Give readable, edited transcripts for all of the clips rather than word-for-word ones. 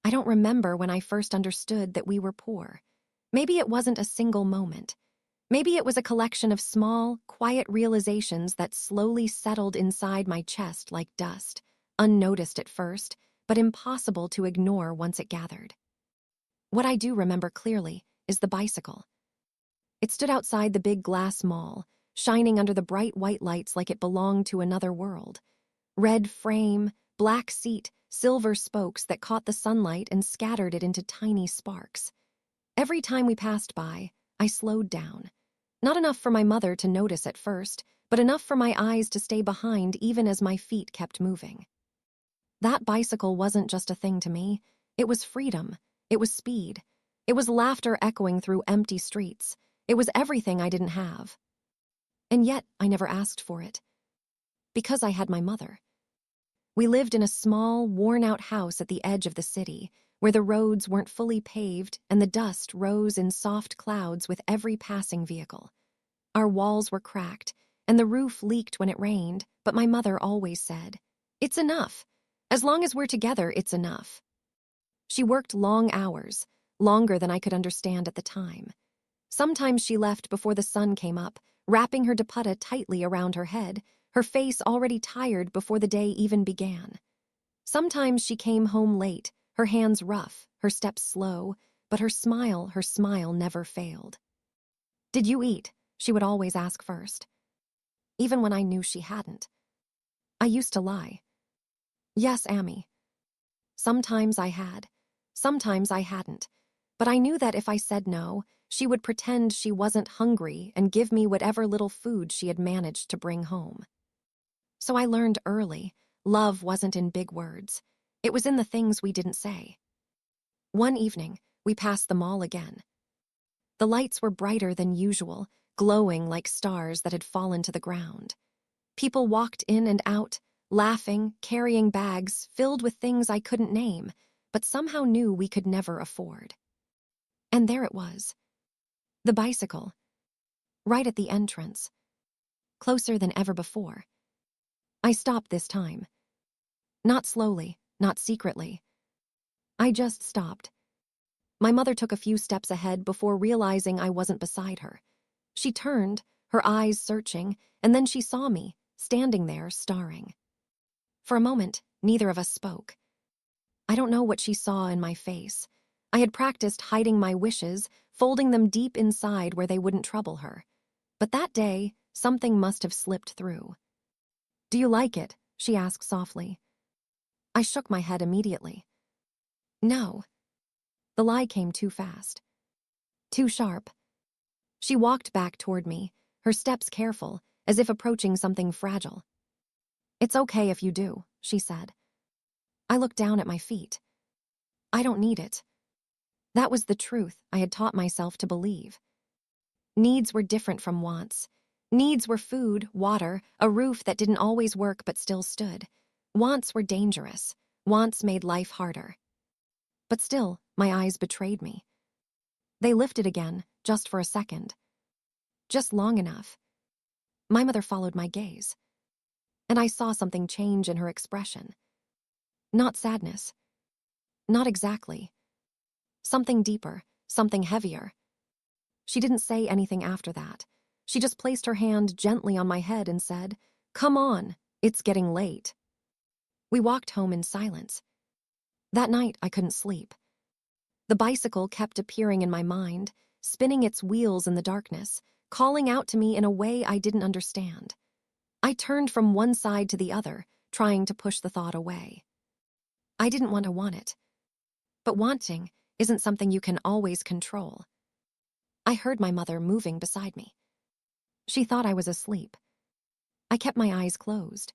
I don't remember when I first understood that we were poor. Maybe it wasn't a single moment. Maybe it was a collection of small, quiet realizations that slowly settled inside my chest like dust, unnoticed at first, but impossible to ignore once it gathered. What I do remember clearly is the bicycle. It stood outside the big glass mall, shining under the bright white lights like it belonged to another world. Red frame, black seat, silver spokes that caught the sunlight and scattered it into tiny sparks. Every time we passed by, I slowed down. Not enough for my mother to notice at first, but enough for my eyes to stay behind even as my feet kept moving. That bicycle wasn't just a thing to me. It was freedom. It was speed. It was laughter echoing through empty streets. It was everything I didn't have. And yet, I never asked for it. Because I had my mother. We lived in a small, worn-out house at the edge of the city, where the roads weren't fully paved and the dust rose in soft clouds with every passing vehicle. Our walls were cracked, and the roof leaked when it rained, but my mother always said, "It's enough. As long as we're together, it's enough." She worked long hours, longer than I could understand at the time. Sometimes she left before the sun came up, wrapping her dupatta tightly around her head, her face already tired before the day even began. Sometimes she came home late, her hands rough, her steps slow, but her smile never failed. "Did you eat?" she would always ask first. Even when I knew she hadn't. I used to lie. "Yes, Amy." Sometimes I had. Sometimes I hadn't. But I knew that if I said no, she would pretend she wasn't hungry and give me whatever little food she had managed to bring home. So I learned early, love wasn't in big words. It was in the things we didn't say. One evening, we passed the mall again. The lights were brighter than usual, glowing like stars that had fallen to the ground. People walked in and out, laughing, carrying bags filled with things I couldn't name, but somehow knew we could never afford. And there it was. The bicycle. Right at the entrance. Closer than ever before. I stopped this time. Not slowly, not secretly. I just stopped. My mother took a few steps ahead before realizing I wasn't beside her. She turned, her eyes searching, and then she saw me, standing there, staring. For a moment, neither of us spoke. I don't know what she saw in my face. I had practiced hiding my wishes, folding them deep inside where they wouldn't trouble her. But that day, something must have slipped through. "Do you like it?" she asked softly. I shook my head immediately. No. The lie came too fast. Too sharp. She walked back toward me, her steps careful, as if approaching something fragile. "It's okay if you do," she said. I looked down at my feet. I don't need it. That was the truth I had taught myself to believe. Needs were different from wants. Needs were food, water, a roof that didn't always work but still stood. Wants were dangerous. Wants made life harder. But still, my eyes betrayed me. They lifted again, just for a second. Just long enough. My mother followed my gaze. And I saw something change in her expression. Not sadness. Not exactly. Something deeper, something heavier. She didn't say anything after that. She just placed her hand gently on my head and said, "Come on, it's getting late." We walked home in silence. That night, I couldn't sleep. The bicycle kept appearing in my mind, spinning its wheels in the darkness, calling out to me in a way I didn't understand. I turned from one side to the other, trying to push the thought away. I didn't want it. But wanting isn't something you can always control. I heard my mother moving beside me. She thought I was asleep. I kept my eyes closed.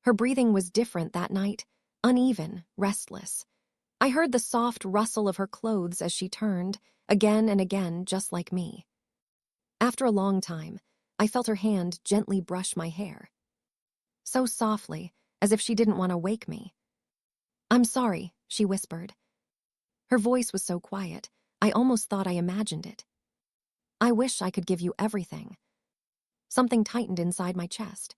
Her breathing was different that night, uneven, restless. I heard the soft rustle of her clothes as she turned, again and again, just like me. After a long time, I felt her hand gently brush my hair. So softly, as if she didn't want to wake me. "I'm sorry," she whispered. Her voice was so quiet, I almost thought I imagined it. "I wish I could give you everything." Something tightened inside my chest.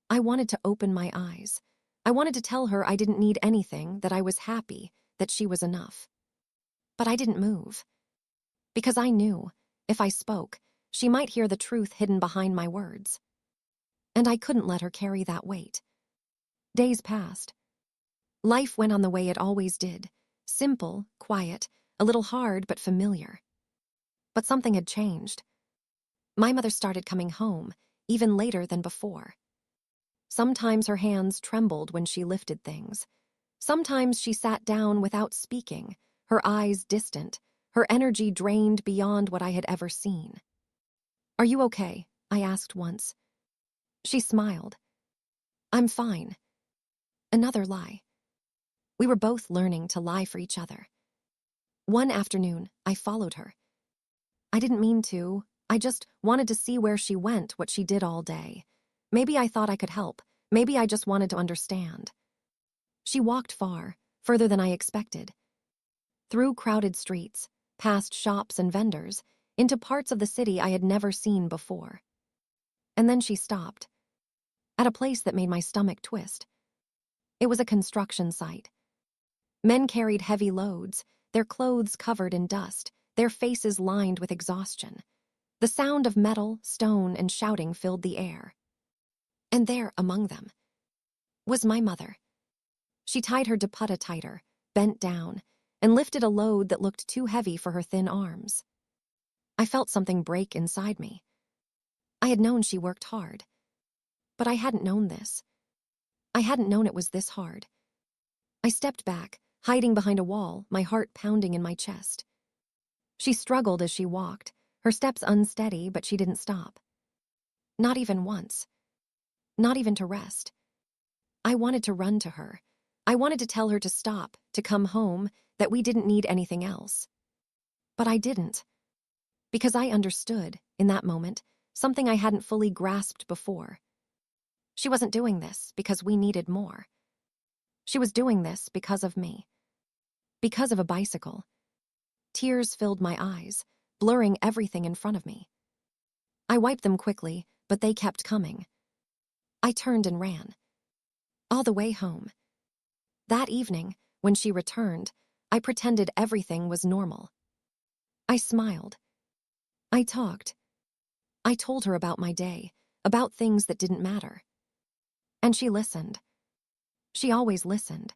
I wanted to open my eyes. I wanted to tell her I didn't need anything, that I was happy, that she was enough. But I didn't move. Because I knew, if I spoke, she might hear the truth hidden behind my words. And I couldn't let her carry that weight. Days passed. Life went on the way it always did. Simple, quiet, a little hard but familiar. But something had changed. My mother started coming home, even later than before. Sometimes her hands trembled when she lifted things. Sometimes she sat down without speaking, her eyes distant, her energy drained beyond what I had ever seen. "Are you okay?" I asked once. She smiled. "I'm fine." Another lie. We were both learning to lie for each other. One afternoon, I followed her. I didn't mean to. I just wanted to see where she went, what she did all day. Maybe I thought I could help. Maybe I just wanted to understand. She walked far, further than I expected. Through crowded streets, past shops and vendors, into parts of the city I had never seen before. And then she stopped. At a place that made my stomach twist. It was a construction site. Men carried heavy loads, their clothes covered in dust, their faces lined with exhaustion. The sound of metal, stone, and shouting filled the air. And there, among them, was my mother. She tied her dupatta tighter, bent down, and lifted a load that looked too heavy for her thin arms. I felt something break inside me. I had known she worked hard. But I hadn't known this. I hadn't known it was this hard. I stepped back, hiding behind a wall, my heart pounding in my chest. She struggled as she walked, her steps unsteady, but she didn't stop. Not even once. Not even to rest. I wanted to run to her. I wanted to tell her to stop, to come home, that we didn't need anything else. But I didn't. Because I understood, in that moment, something I hadn't fully grasped before. She wasn't doing this because we needed more. She was doing this because of me. Because of a bicycle. Tears filled my eyes, blurring everything in front of me. I wiped them quickly, but they kept coming. I turned and ran. All the way home. That evening, when she returned, I pretended everything was normal. I smiled. I talked. I told her about my day, about things that didn't matter. And she listened. She always listened.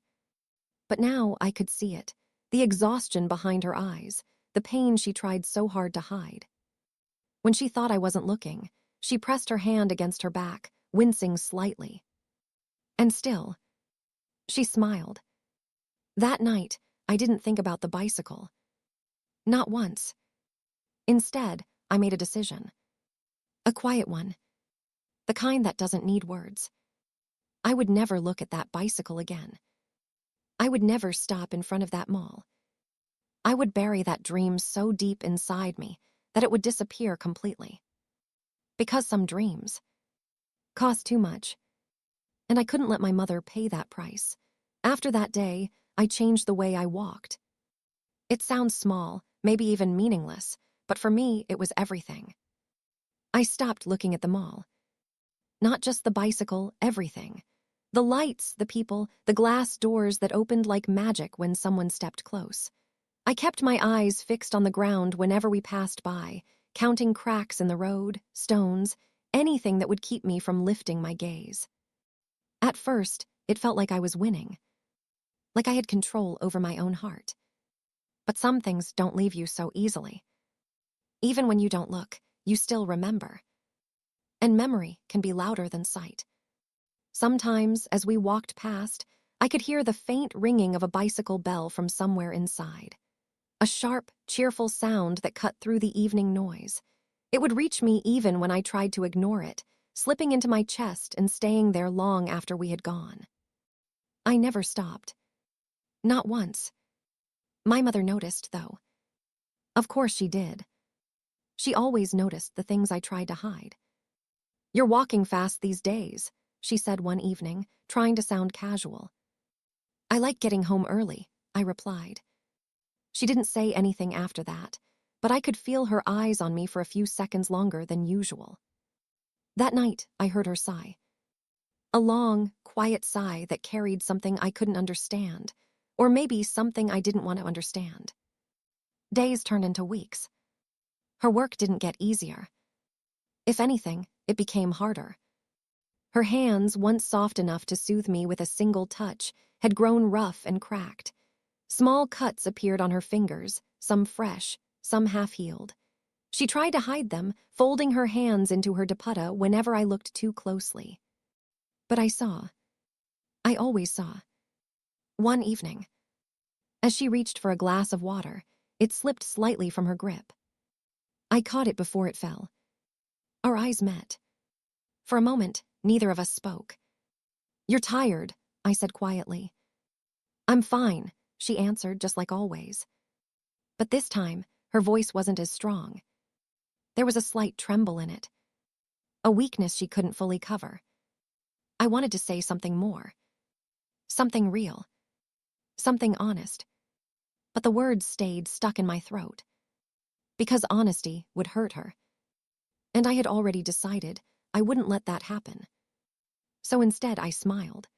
But now I could see it, the exhaustion behind her eyes, the pain she tried so hard to hide. When she thought I wasn't looking, she pressed her hand against her back, wincing slightly. And still, she smiled. That night, I didn't think about the bicycle. Not once. Instead, I made a decision. A quiet one. The kind that doesn't need words. I would never look at that bicycle again. I would never stop in front of that mall. I would bury that dream so deep inside me that it would disappear completely. Because some dreams cost too much. And I couldn't let my mother pay that price. After that day, I changed the way I walked. It sounds small, maybe even meaningless, but for me, it was everything. I stopped looking at the mall. Not just the bicycle, everything. The lights, the people, the glass doors that opened like magic when someone stepped close. I kept my eyes fixed on the ground whenever we passed by, counting cracks in the road, stones, anything that would keep me from lifting my gaze. At first, it felt like I was winning. Like I had control over my own heart. But some things don't leave you so easily. Even when you don't look, you still remember. And memory can be louder than sight. Sometimes, as we walked past, I could hear the faint ringing of a bicycle bell from somewhere inside. A sharp, cheerful sound that cut through the evening noise. It would reach me even when I tried to ignore it, slipping into my chest and staying there long after we had gone. I never stopped. Not once. My mother noticed, though. Of course she did. She always noticed the things I tried to hide. "You're walking fast these days," she said one evening, trying to sound casual. "I like getting home early," I replied. She didn't say anything after that, but I could feel her eyes on me for a few seconds longer than usual. That night, I heard her sigh. A long, quiet sigh that carried something I couldn't understand, Or maybe something I didn't want to understand. Days turned into weeks. Her work didn't get easier. If anything, it became harder. Her hands, once soft enough to soothe me with a single touch, had grown rough and cracked. Small cuts appeared on her fingers, some fresh, some half-healed. She tried to hide them, folding her hands into her dupatta whenever I looked too closely. But I saw. I always saw. One evening, as she reached for a glass of water, it slipped slightly from her grip. I caught it before it fell. Our eyes met. For a moment, neither of us spoke. "You're tired," I said quietly. "I'm fine," she answered just like always. But this time, her voice wasn't as strong. There was a slight tremble in it, a weakness she couldn't fully cover. I wanted to say something more. Something real. Something honest. But the words stayed stuck in my throat. Because honesty would hurt her. And I had already decided I wouldn't let that happen. So instead, I smiled.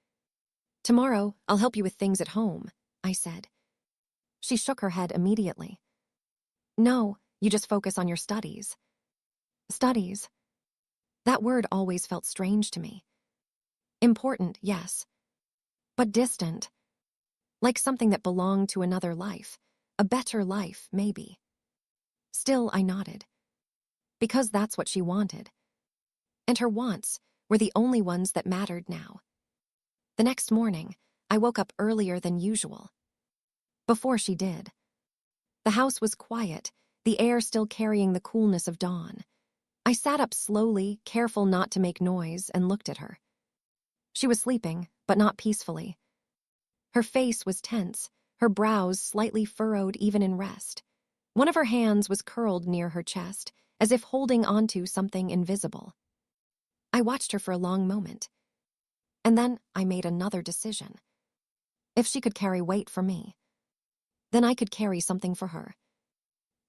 "Tomorrow, I'll help you with things at home," I said. She shook her head immediately. "No, you just focus on your studies." Studies. That word always felt strange to me. Important, yes. But distant. Like something that belonged to another life. A better life, maybe. Still, I nodded. Because that's what she wanted. And her wants were the only ones that mattered now. The next morning, I woke up earlier than usual. Before she did. The house was quiet, the air still carrying the coolness of dawn. I sat up slowly, careful not to make noise, and looked at her. She was sleeping, but not peacefully. Her face was tense, her brows slightly furrowed even in rest. One of her hands was curled near her chest, as if holding onto something invisible. I watched her for a long moment. And then I made another decision. If she could carry weight for me, then I could carry something for her.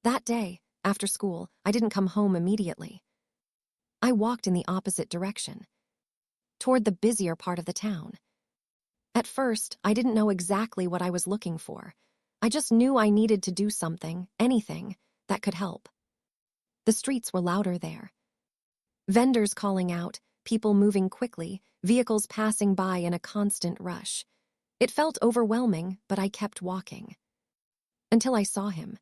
That day, after school, I didn't come home immediately. I walked in the opposite direction, toward the busier part of the town. At first, I didn't know exactly what I was looking for. I just knew I needed to do something, anything, that could help. The streets were louder there. Vendors calling out, people moving quickly, vehicles passing by in a constant rush. It felt overwhelming, but I kept walking. Until I saw him.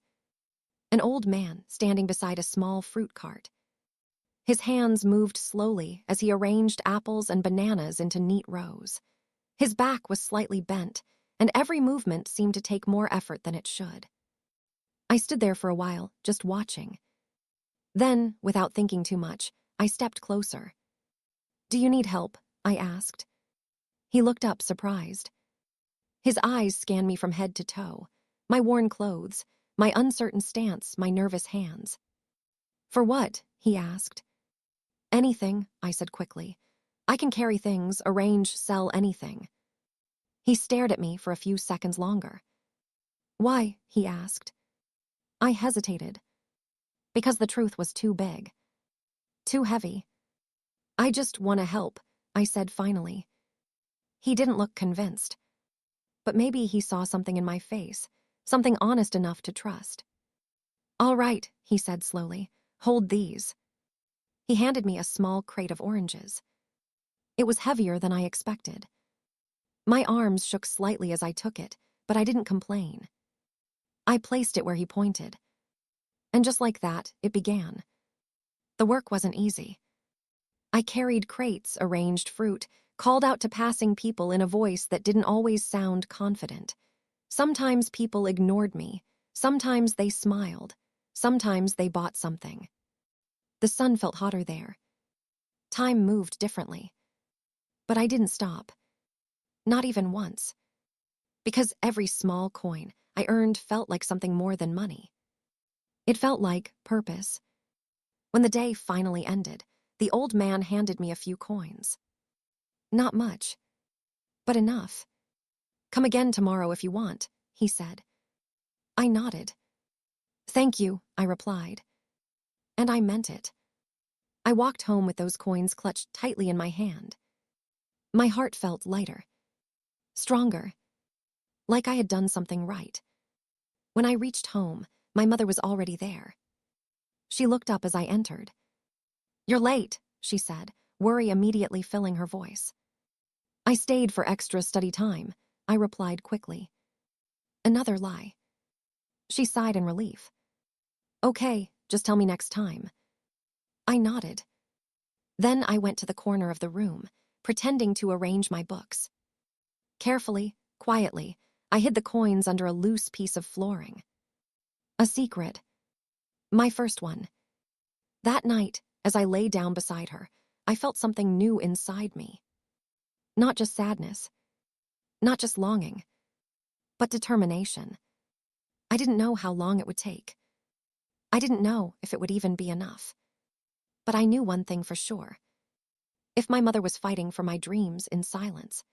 An old man standing beside a small fruit cart. His hands moved slowly as he arranged apples and bananas into neat rows. His back was slightly bent, and every movement seemed to take more effort than it should. I stood there for a while, just watching. Then, without thinking too much, I stepped closer. "Do you need help?" I asked. He looked up, surprised. His eyes scanned me from head to toe, my worn clothes, my uncertain stance, my nervous hands. "For what?" he asked. "Anything," I said quickly. "I can carry things, arrange, sell anything." He stared at me for a few seconds longer. "Why?" he asked. I hesitated. Because the truth was too big. Too heavy. "I just want to help," I said finally. He didn't look convinced. But maybe he saw something in my face, something honest enough to trust. "All right," he said slowly. "Hold these." He handed me a small crate of oranges. It was heavier than I expected. My arms shook slightly as I took it, but I didn't complain. I placed it where he pointed. And just like that, it began. The work wasn't easy. I carried crates, arranged fruit, called out to passing people in a voice that didn't always sound confident. Sometimes people ignored me. Sometimes they smiled. Sometimes they bought something. The sun felt hotter there. Time moved differently. But I didn't stop. Not even once. Because every small coin I earned felt like something more than money. It felt like purpose. When the day finally ended, the old man handed me a few coins. Not much, but enough. "Come again tomorrow if you want," he said. I nodded. "Thank you," I replied. And I meant it. I walked home with those coins clutched tightly in my hand. My heart felt lighter. Stronger. like I had done something right. When I reached home, my mother was already there. She looked up as I entered. "You're late," she said, worry immediately filling her voice. "I stayed for extra study time," I replied quickly. Another lie. She sighed in relief. "Okay, just tell me next time." I nodded. Then I went to the corner of the room, pretending to arrange my books. Carefully, quietly, I hid the coins under a loose piece of flooring. A secret. My first one. That night, as I lay down beside her, I felt something new inside me. Not just sadness, not just longing, but determination. I didn't know how long it would take. I didn't know if it would even be enough. But I knew one thing for sure. If my mother was fighting for my dreams in silence,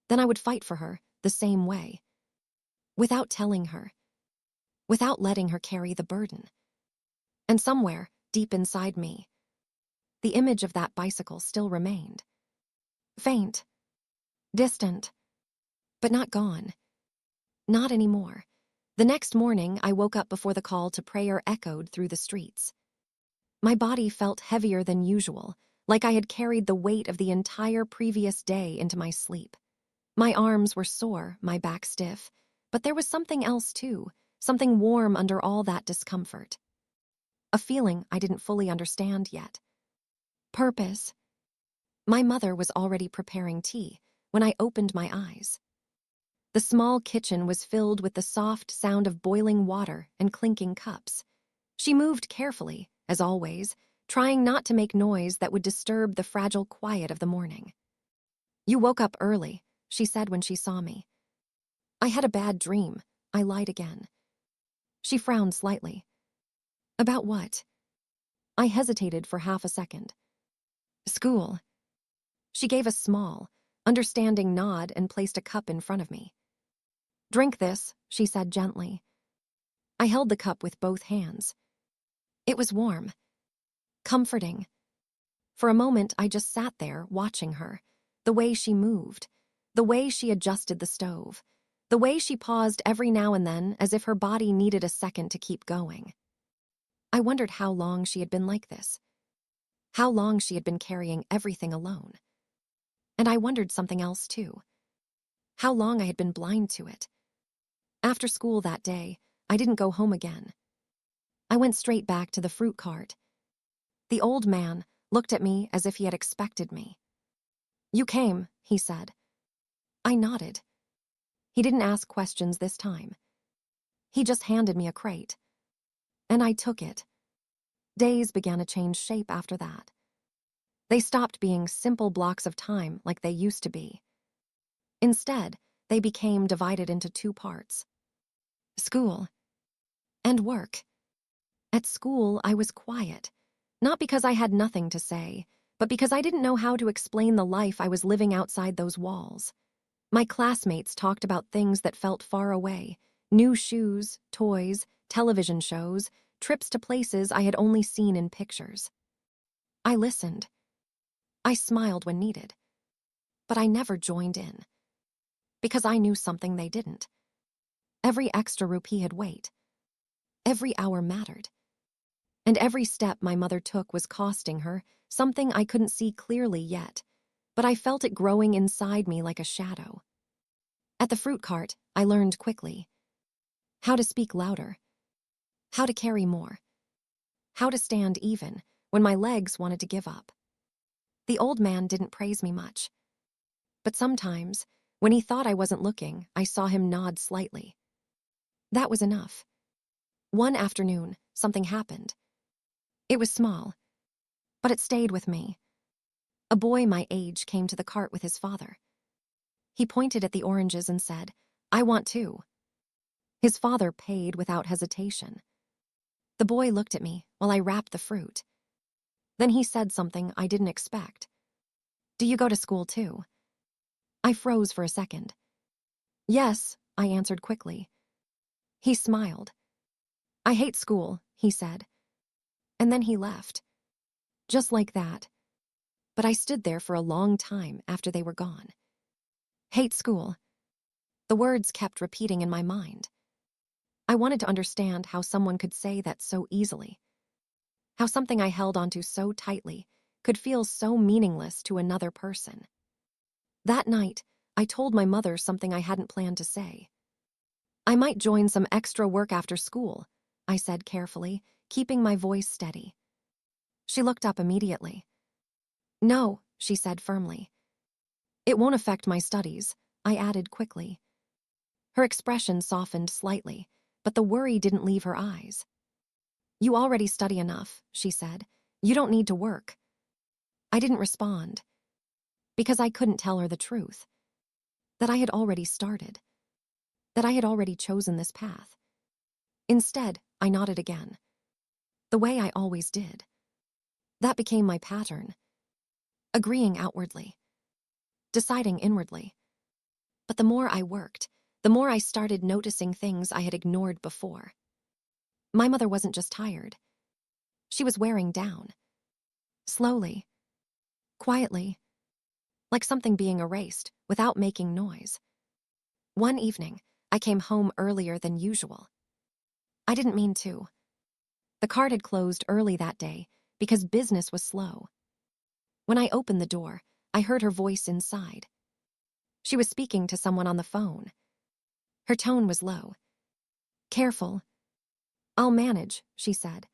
then I would fight for her the same way, without telling her, without letting her carry the burden. And somewhere, deep inside me, the image of that bicycle still remained. Faint, distant, but not gone. Not anymore. The next morning, I woke up before the call to prayer echoed through the streets. My body felt heavier than usual, like I had carried the weight of the entire previous day into my sleep. My arms were sore, my back stiff, but there was something else too, something warm under all that discomfort. A feeling I didn't fully understand yet. Purpose. My mother was already preparing tea when I opened my eyes. The small kitchen was filled with the soft sound of boiling water and clinking cups. She moved carefully, as always, trying not to make noise that would disturb the fragile quiet of the morning. "You woke up early," she said when she saw me. "I had a bad dream," I lied again. She frowned slightly. "About what?" I hesitated for half a second. "School." She gave a small, understanding nod and placed a cup in front of me. "Drink this," she said gently. I held the cup with both hands. It was warm, comforting. For a moment, I just sat there watching her, the way she moved, the way she adjusted the stove, the way she paused every now and then as if her body needed a second to keep going. I wondered how long she had been like this, how long she had been carrying everything alone. And I wondered something else too, how long I had been blind to it. After school that day, I didn't go home again. I went straight back to the fruit cart. The old man looked at me as if he had expected me. "You came," he said. I nodded. He didn't ask questions this time. He just handed me a crate. And I took it. Days began to change shape after that. They stopped being simple blocks of time like they used to be. Instead, they became divided into two parts: school and work. At school, I was quiet, not because I had nothing to say, but because I didn't know how to explain the life I was living outside those walls. My classmates talked about things that felt far away: new shoes, toys, television shows, trips to places I had only seen in pictures. I listened. I smiled when needed. But I never joined in. Because I knew something they didn't. Every extra rupee had weight. Every hour mattered. And every step my mother took was costing her something I couldn't see clearly yet, but I felt it growing inside me like a shadow. At the fruit cart, I learned quickly how to speak louder, how to carry more, how to stand even when my legs wanted to give up. The old man didn't praise me much, but sometimes, when he thought I wasn't looking, I saw him nod slightly. That was enough. One afternoon, something happened. It was small, but it stayed with me. A boy my age came to the cart with his father. He pointed at the oranges and said, "I want two." His father paid without hesitation. The boy looked at me while I wrapped the fruit. Then he said something I didn't expect. "Do you go to school too?" I froze for a second. "Yes," I answered quickly. He smiled. "I hate school," he said. And then he left. Just like that. But I stood there for a long time after they were gone. Hate school. The words kept repeating in my mind. I wanted to understand how someone could say that so easily, how something I held onto so tightly could feel so meaningless to another person. That night, I told my mother something I hadn't planned to say. I might join some extra work after school, I said carefully, keeping my voice steady. She looked up immediately. No, she said firmly. It won't affect my studies, I added quickly. Her expression softened slightly, but the worry didn't leave her eyes. You already study enough, she said. You don't need to work. I didn't respond, because I couldn't tell her the truth. That I had already started. That I had already chosen this path. Instead, I nodded again. The way I always did. That became my pattern. Agreeing outwardly. Deciding inwardly. But the more I worked, the more I started noticing things I had ignored before. My mother wasn't just tired. She was wearing down. Slowly. Quietly. Like something being erased without making noise. One evening, I came home earlier than usual. I didn't mean to. The cart had closed early that day because business was slow. When I opened the door, I heard her voice inside. She was speaking to someone on the phone. Her tone was low. Careful. I'll manage, she said.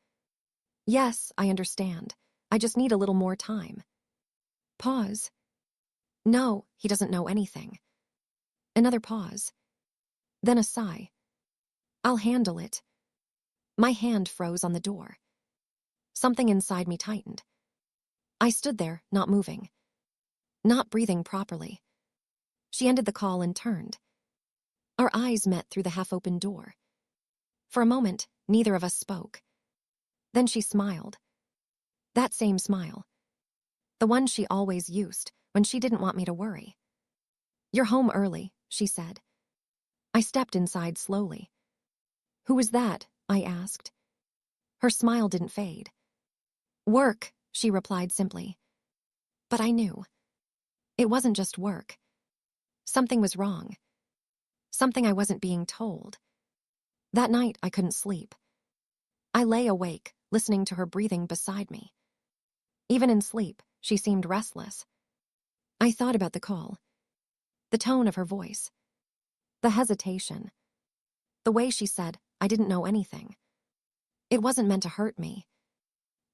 Yes, I understand. I just need a little more time. Pause. No, he doesn't know anything. Another pause. Then a sigh. I'll handle it. My hand froze on the door. Something inside me tightened. I stood there, not moving. Not breathing properly. She ended the call and turned. Our eyes met through the half-open door. For a moment, neither of us spoke. Then she smiled. That same smile. The one she always used when she didn't want me to worry. You're home early, she said. I stepped inside slowly. Who was that? I asked. Her smile didn't fade. Work, she replied simply. But I knew. It wasn't just work. Something was wrong. Something I wasn't being told. That night, I couldn't sleep. I lay awake, listening to her breathing beside me. Even in sleep, she seemed restless. I thought about the call. The tone of her voice. The hesitation. The way she said, I didn't know anything. It wasn't meant to hurt me.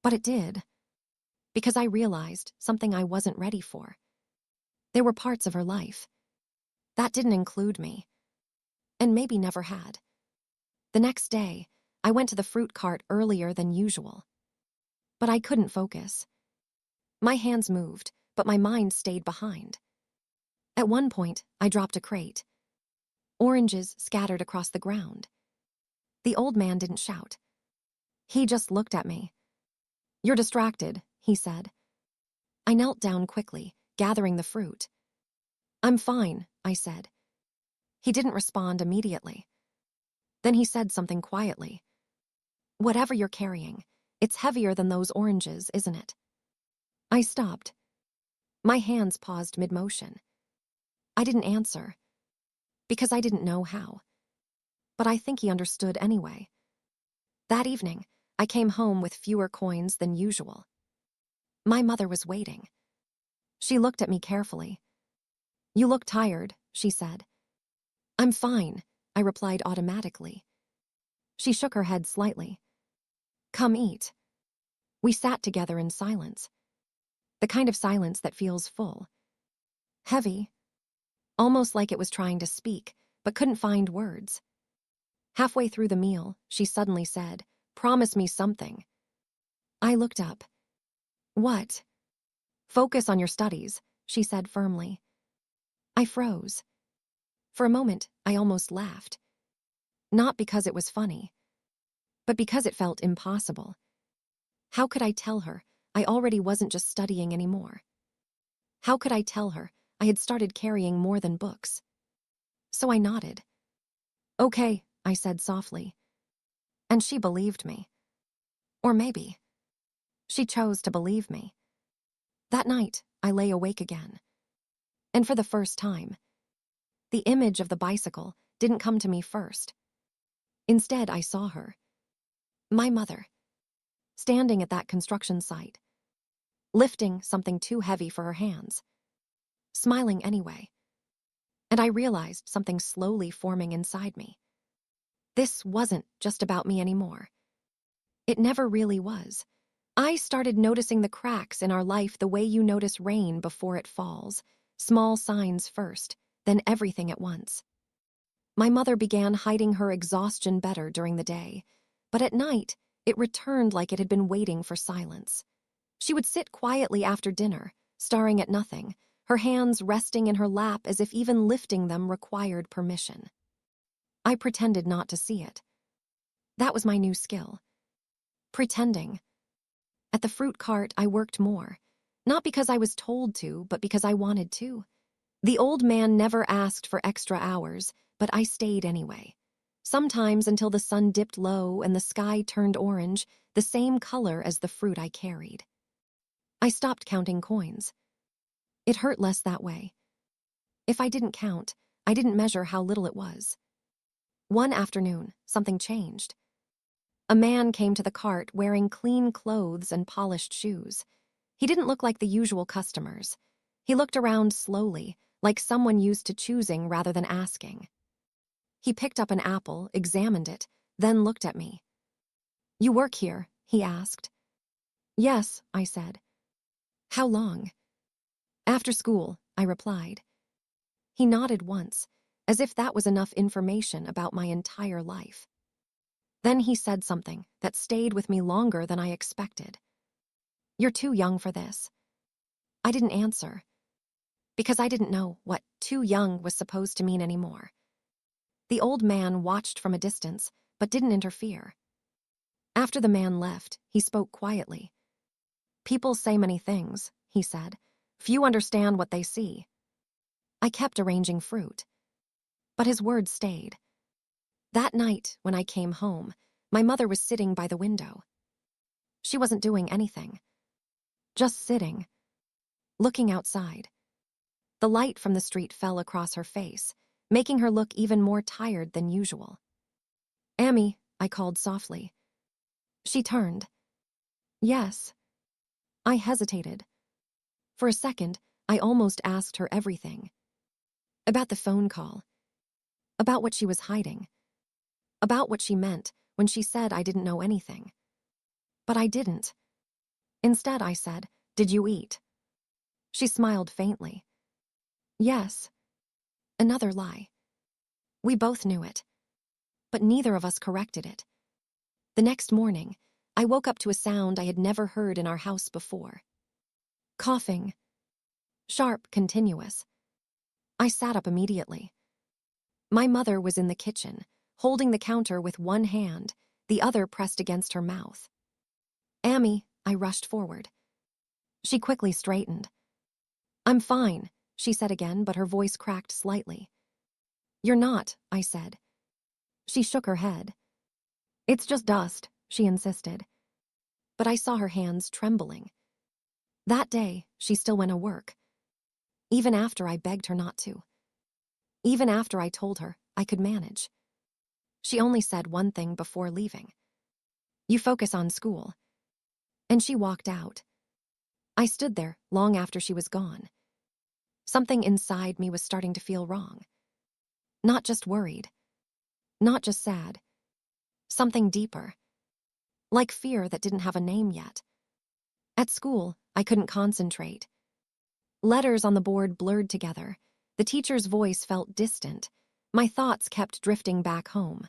But it did. Because I realized something I wasn't ready for. There were parts of her life. That didn't include me. And maybe never had. The next day, I went to the fruit cart earlier than usual. But I couldn't focus. My hands moved, but my mind stayed behind. At one point, I dropped a crate. Oranges scattered across the ground. The old man didn't shout. He just looked at me. You're distracted, he said. I knelt down quickly, gathering the fruit. I'm fine, I said. He didn't respond immediately. Then he said something quietly. Whatever you're carrying, it's heavier than those oranges, isn't it? I stopped. My hands paused mid-motion. I didn't answer, because I didn't know how. But I think he understood anyway. That evening, I came home with fewer coins than usual. My mother was waiting. She looked at me carefully. You look tired, she said. I'm fine, I replied automatically. She shook her head slightly. Come eat. We sat together in silence. The kind of silence that feels full. Heavy. Almost like it was trying to speak, but couldn't find words. Halfway through the meal, she suddenly said, Promise me something. I looked up. What? Focus on your studies, she said firmly. I froze. For a moment, I almost laughed. Not because it was funny, but because it felt impossible. How could I tell her I already wasn't just studying anymore? How could I tell her I had started carrying more than books? So I nodded. Okay, I said softly. And she believed me. Or maybe. She chose to believe me. That night, I lay awake again. And for the first time, The image of the bicycle didn't come to me first. Instead, I saw her, my mother, standing at that construction site, lifting something too heavy for her hands, smiling anyway. And I realized something slowly forming inside me. This wasn't just about me anymore. It never really was. I started noticing the cracks in our life the way you notice rain before it falls. Small signs first, then everything at once. My mother began hiding her exhaustion better during the day, but at night, it returned like it had been waiting for silence. She would sit quietly after dinner, staring at nothing, her hands resting in her lap as if even lifting them required permission. I pretended not to see it. That was my new skill. Pretending. At the fruit cart, I worked more. Not because I was told to, but because I wanted to. The old man never asked for extra hours, but I stayed anyway. Sometimes until the sun dipped low and the sky turned orange, the same color as the fruit I carried. I stopped counting coins. It hurt less that way. If I didn't count, I didn't measure how little it was. One afternoon, something changed. A man came to the cart wearing clean clothes and polished shoes. He didn't look like the usual customers. He looked around slowly, like someone used to choosing rather than asking. He picked up an apple, examined it, then looked at me. "You work here?" he asked. "Yes," I said. "How long?" "After school," I replied. He nodded once, as if that was enough information about my entire life. Then he said something that stayed with me longer than I expected. "You're too young for this." I didn't answer, because I didn't know what too young was supposed to mean anymore. The old man watched from a distance, but didn't interfere. After the man left, he spoke quietly. "People say many things," he said. "Few understand what they see." I kept arranging fruit. But his words stayed. That night, when I came home, my mother was sitting by the window. She wasn't doing anything. Just sitting, looking outside. The light from the street fell across her face, making her look even more tired than usual. "Amy," I called softly. She turned. "Yes." I hesitated. For a second, I almost asked her everything. About the phone call. About what she was hiding. About what she meant when she said I didn't know anything. But I didn't. Instead, I said, "Did you eat?" She smiled faintly. "Yes." Another lie. We both knew it. But neither of us corrected it. The next morning, I woke up to a sound I had never heard in our house before. Coughing. Sharp, continuous. I sat up immediately. My mother was in the kitchen, holding the counter with one hand, the other pressed against her mouth. "Amy," I rushed forward. She quickly straightened. "I'm fine," she said again, but her voice cracked slightly. "You're not," I said. She shook her head. "It's just dust," she insisted. But I saw her hands trembling. That day, she still went to work. Even after I begged her not to. Even after I told her I could manage. She only said one thing before leaving. "You focus on school." And she walked out. I stood there long after she was gone. Something inside me was starting to feel wrong. Not just worried. Not just sad. Something deeper. Like fear that didn't have a name yet. At school, I couldn't concentrate. Letters on the board blurred together. The teacher's voice felt distant. My thoughts kept drifting back home.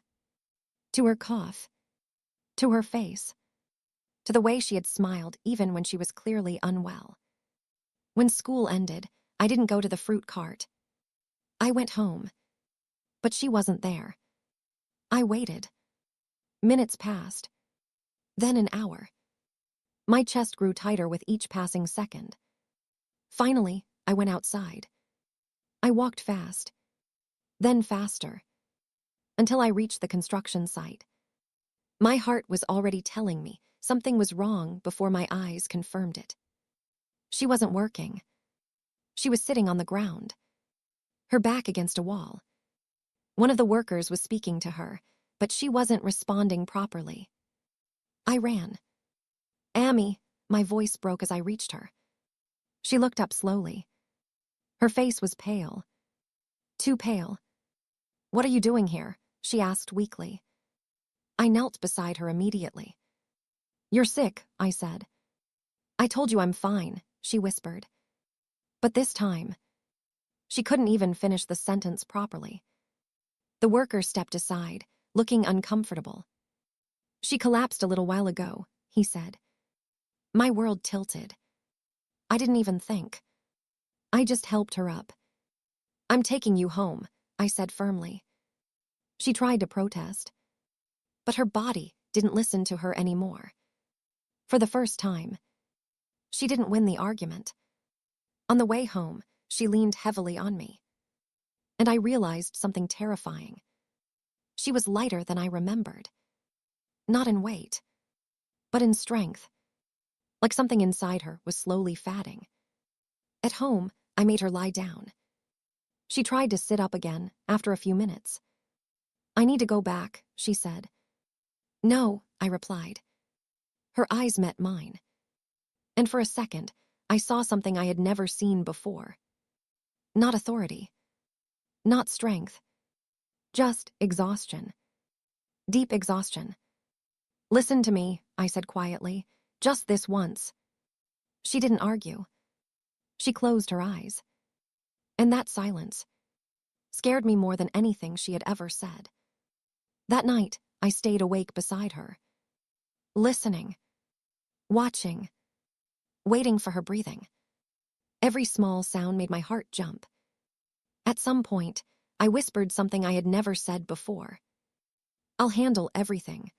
To her cough. To her face. To the way she had smiled even when she was clearly unwell. When school ended, I didn't go to the fruit cart. I went home. But she wasn't there. I waited. Minutes passed. Then an hour. My chest grew tighter with each passing second. Finally, I went outside. I walked fast. Then faster. Until I reached the construction site. My heart was already telling me something was wrong before my eyes confirmed it. She wasn't working. She was sitting on the ground. her back against a wall. One of the workers was speaking to her, but she wasn't responding properly. I ran. "Amy," my voice broke as I reached her. She looked up slowly. Her face was pale. Too pale. "What are you doing here?" she asked weakly. I knelt beside her immediately. "You're sick," I said. "I told you I'm fine," she whispered. But this time, she couldn't even finish the sentence properly. The worker stepped aside, looking uncomfortable. "She collapsed a little while ago," he said. My world tilted. I didn't even think. I just helped her up. "I'm taking you home," I said firmly. She tried to protest, but her body didn't listen to her anymore. For the first time, she didn't win the argument. On the way home, she leaned heavily on me. And I realized something terrifying. She was lighter than I remembered. Not in weight, but in strength. Like something inside her was slowly fatting. At home, I made her lie down. She tried to sit up again after a few minutes. "I need to go back," she said. "No," I replied. Her eyes met mine. And for a second, I saw something I had never seen before. Not authority. Not strength. Just exhaustion. Deep exhaustion. "Listen to me," I said quietly. "Just this once." She didn't argue. She closed her eyes. And that silence scared me more than anything she had ever said. That night, I stayed awake beside her. Listening. Watching. Waiting for her breathing. Every small sound made my heart jump. At some point, I whispered something I had never said before. "I'll handle everything."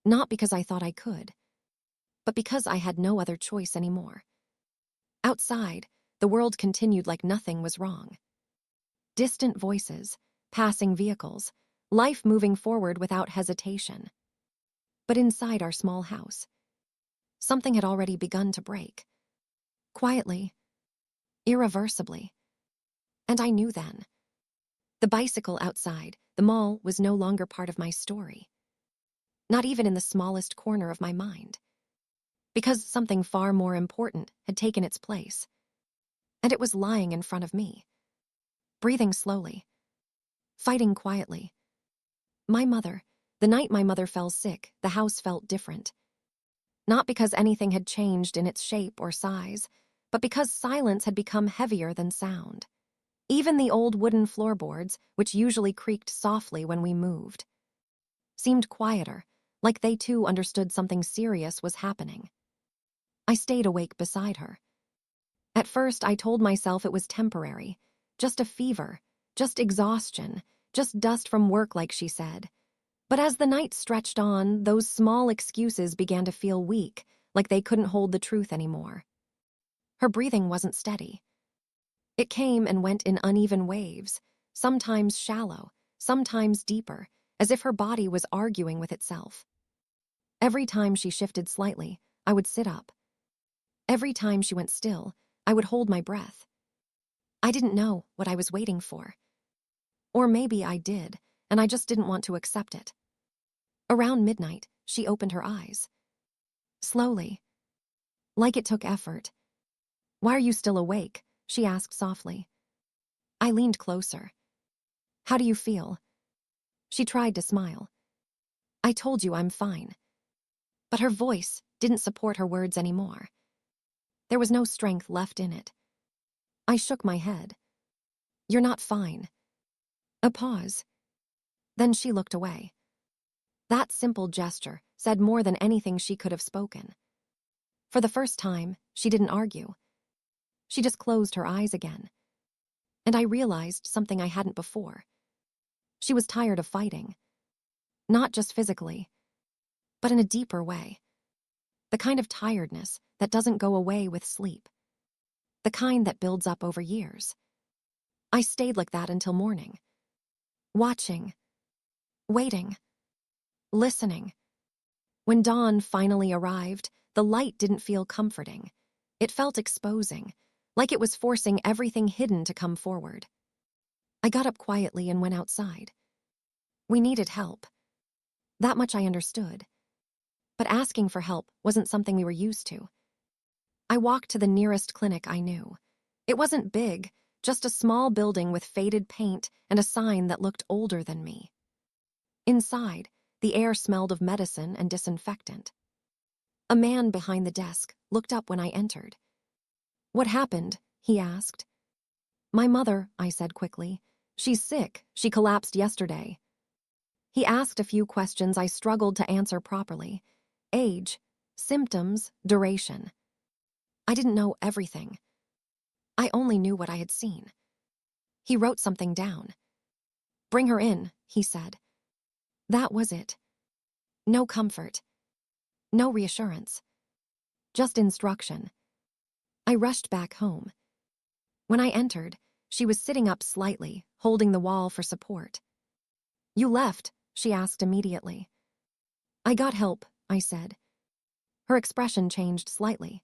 Not because I thought I could, but because I had no other choice anymore. Outside, the world continued like nothing was wrong. Distant voices, passing vehicles, life moving forward without hesitation. But inside our small house, something had already begun to break. Quietly, irreversibly. And I knew then. The bicycle outside, the mall, was no longer part of my story. Not even in the smallest corner of my mind. Because something far more important had taken its place. And it was lying in front of me. Breathing slowly. Fighting quietly. My mother. The night my mother fell sick, the house felt different. Not because anything had changed in its shape or size, but because silence had become heavier than sound. Even the old wooden floorboards, which usually creaked softly when we moved, seemed quieter, like they too understood something serious was happening. I stayed awake beside her. At first, I told myself it was temporary, just a fever, just exhaustion, just dust from work, like she said. But as the night stretched on, those small excuses began to feel weak, like they couldn't hold the truth anymore. Her breathing wasn't steady. It came and went in uneven waves, sometimes shallow, sometimes deeper, as if her body was arguing with itself. Every time she shifted slightly, I would sit up. Every time she went still, I would hold my breath. I didn't know what I was waiting for. Or maybe I did, and I just didn't want to accept it. Around midnight, she opened her eyes. Slowly. Like it took effort. "Why are you still awake?" she asked softly. I leaned closer. "How do you feel?" She tried to smile. "I told you I'm fine." But her voice didn't support her words anymore. There was no strength left in it. I shook my head. "You're not fine." A pause. Then she looked away. That simple gesture said more than anything she could have spoken. For the first time, she didn't argue. She just closed her eyes again. And I realized something I hadn't before. She was tired of fighting. Not just physically, but in a deeper way. The kind of tiredness that doesn't go away with sleep. The kind that builds up over years. I stayed like that until morning. Watching. Waiting. Listening. When dawn finally arrived, the light didn't feel comforting. It felt exposing, like it was forcing everything hidden to come forward. I got up quietly and went outside. We needed help. That much I understood. But asking for help wasn't something we were used to. I walked to the nearest clinic I knew. It wasn't big, just a small building with faded paint and a sign that looked older than me. Inside, the air smelled of medicine and disinfectant. A man behind the desk looked up when I entered. "What happened?" he asked. "My mother," I said quickly. "She's sick. She collapsed yesterday." He asked a few questions I struggled to answer properly. Age, symptoms, duration. I didn't know everything. I only knew what I had seen. He wrote something down. "Bring her in," he said. That was it. No comfort. No reassurance. Just instruction. I rushed back home. When I entered, she was sitting up slightly, holding the wall for support. "You left?" she asked immediately. "I got help," I said. Her expression changed slightly.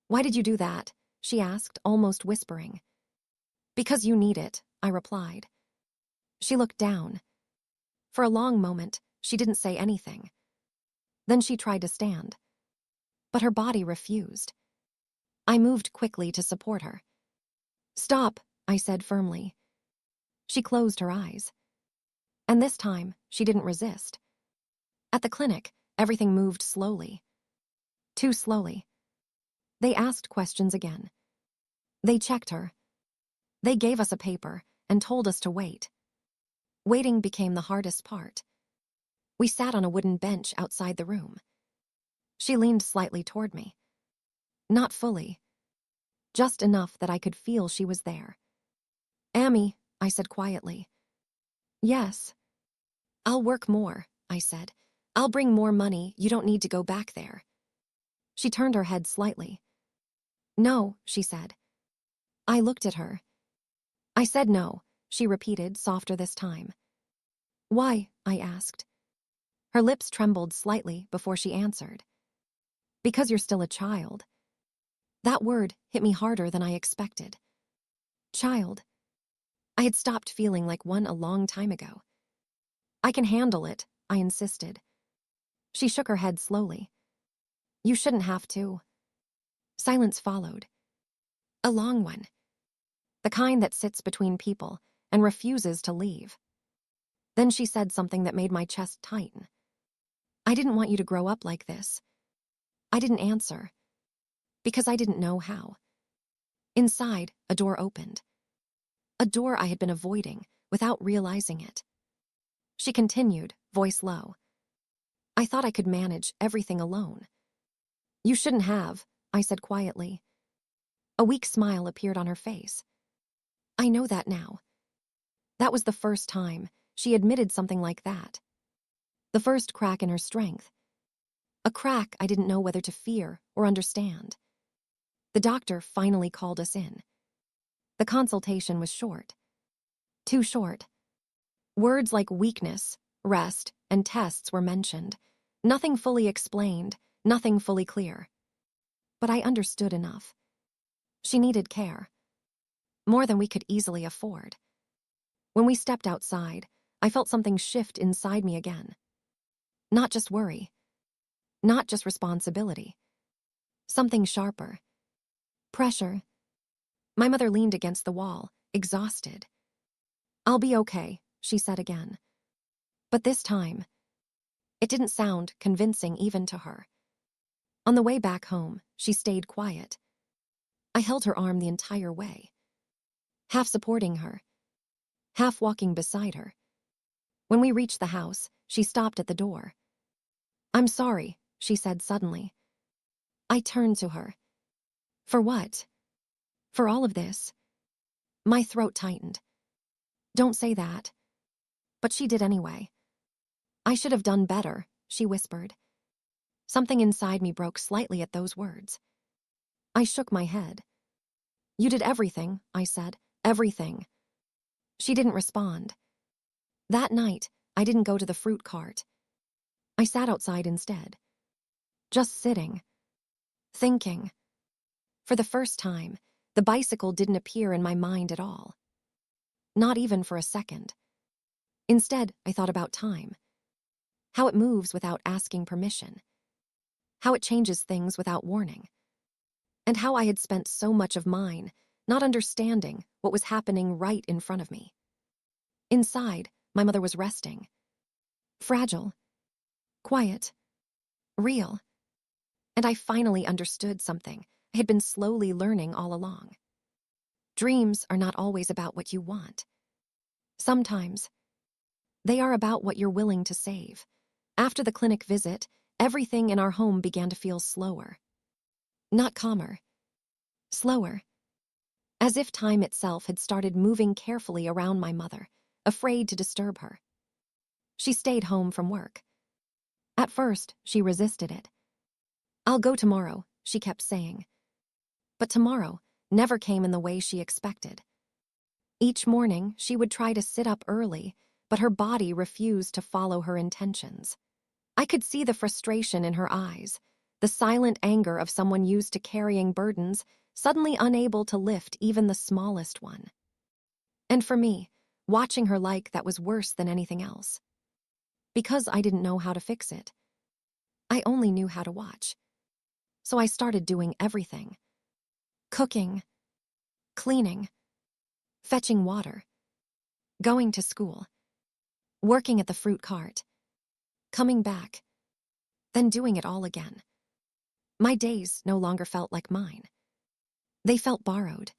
"Why did you do that?" she asked, almost whispering. "Because you need it," I replied. She looked down. For a long moment, she didn't say anything. Then she tried to stand. But her body refused. I moved quickly to support her. "Stop," I said firmly. She closed her eyes. And this time, she didn't resist. At the clinic, everything moved slowly. Too slowly. They asked questions again. They checked her. They gave us a paper and told us to wait. Waiting became the hardest part. We sat on a wooden bench outside the room. She leaned slightly toward me. Not fully. Just enough that I could feel she was there. "Amy," I said quietly. "Yes." "I'll work more," I said. "I'll bring more money. You don't need to go back there." She turned her head slightly. "No," she said. I looked at her. "I said no," she repeated, softer this time. "Why?" I asked. Her lips trembled slightly before she answered. "Because you're still a child." That word hit me harder than I expected. Child. I had stopped feeling like one a long time ago. "I can handle it," I insisted. She shook her head slowly. "You shouldn't have to." Silence followed. A long one. The kind that sits between people and refuses to leave. Then she said something that made my chest tighten. "I didn't want you to grow up like this." I didn't answer. Because I didn't know how. Inside, a door opened. A door I had been avoiding without realizing it. She continued, voice low. "I thought I could manage everything alone." "You shouldn't have," I said quietly. A weak smile appeared on her face. "I know that now." That was the first time she admitted something like that. The first crack in her strength. A crack I didn't know whether to fear or understand. The doctor finally called us in. The consultation was short. Too short. Words like weakness, rest, and tests were mentioned. Nothing fully explained, nothing fully clear. But I understood enough. She needed care. More than we could easily afford. When we stepped outside, I felt something shift inside me again. Not just worry. Not just responsibility. Something sharper. Pressure. My mother leaned against the wall, exhausted. "I'll be okay," she said again. But this time, it didn't sound convincing even to her. On the way back home, she stayed quiet. I held her arm the entire way. Half supporting her. Half walking beside her. When we reached the house, she stopped at the door. "I'm sorry," she said suddenly. I turned to her. "For what?" "For all of this." My throat tightened. "Don't say that." But she did anyway. "I should have done better," she whispered. Something inside me broke slightly at those words. I shook my head. "You did everything," I said. "Everything." She didn't respond. That night, I didn't go to the fruit cart. I sat outside instead. Just sitting. Thinking. For the first time, the bicycle didn't appear in my mind at all. Not even for a second. Instead, I thought about time. How it moves without asking permission. How it changes things without warning. And how I had spent so much of mine not understanding what was happening right in front of me. Inside, my mother was resting. Fragile. Quiet. Real. And I finally understood something I had been slowly learning all along. Dreams are not always about what you want. Sometimes, they are about what you're willing to save. After the clinic visit, everything in our home began to feel slower. Not calmer. Slower. As if time itself had started moving carefully around my mother, afraid to disturb her. She stayed home from work. At first, she resisted it. "I'll go tomorrow," she kept saying. But tomorrow never came in the way she expected. Each morning, she would try to sit up early, but her body refused to follow her intentions. I could see the frustration in her eyes, the silent anger of someone used to carrying burdens, suddenly unable to lift even the smallest one. And for me, watching her like that was worse than anything else. Because I didn't know how to fix it. I only knew how to watch. So I started doing everything. Cooking, cleaning, fetching water, going to school, working at the fruit cart, coming back, then doing it all again. My days no longer felt like mine. They felt borrowed.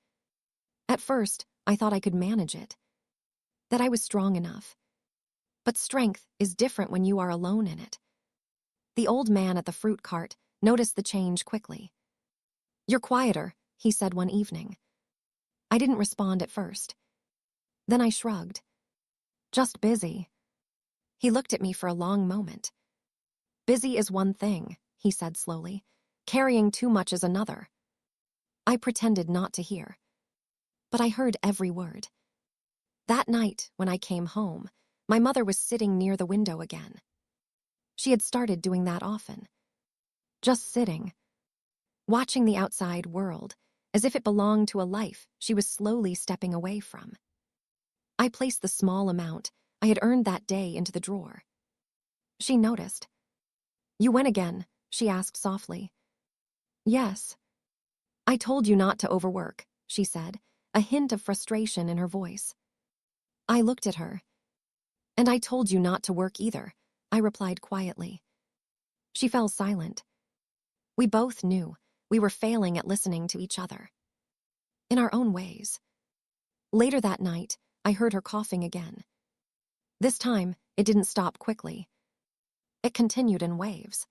At first, I thought I could manage it, that I was strong enough. But strength is different when you are alone in it. The old man at the fruit cart noticed the change quickly. "You're quieter," he said one evening. I didn't respond at first. Then I shrugged. "Just busy." He looked at me for a long moment. "Busy is one thing," he said slowly. "Carrying too much is another." I pretended not to hear. But I heard every word. That night, when I came home, my mother was sitting near the window again. She had started doing that often. Just sitting, watching the outside world, as if it belonged to a life she was slowly stepping away from. I placed the small amount I had earned that day into the drawer. She noticed. "You went again?" she asked softly. "Yes." "I told you not to overwork," she said, a hint of frustration in her voice. I looked at her. "And I told you not to work either," I replied quietly. She fell silent. We both knew we were failing at listening to each other. In our own ways. Later that night, I heard her coughing again. This time, it didn't stop quickly. It continued in waves.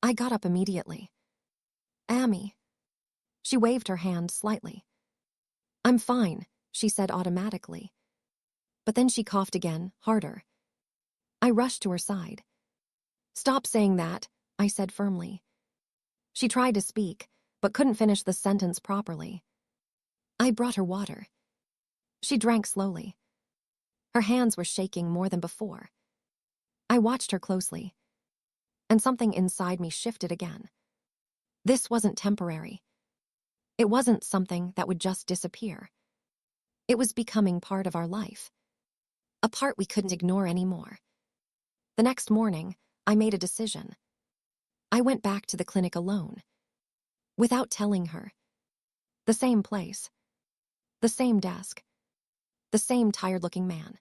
I got up immediately. "Amy." She waved her hand slightly. "I'm fine," she said automatically. But then she coughed again, harder. I rushed to her side. "Stop saying that," I said firmly. She tried to speak, but couldn't finish the sentence properly. I brought her water. She drank slowly. Her hands were shaking more than before. I watched her closely, and something inside me shifted again. This wasn't temporary. It wasn't something that would just disappear. It was becoming part of our life. A part we couldn't ignore anymore. The next morning, I made a decision. I went back to the clinic alone. Without telling her. The same place. The same desk. The same tired-looking man.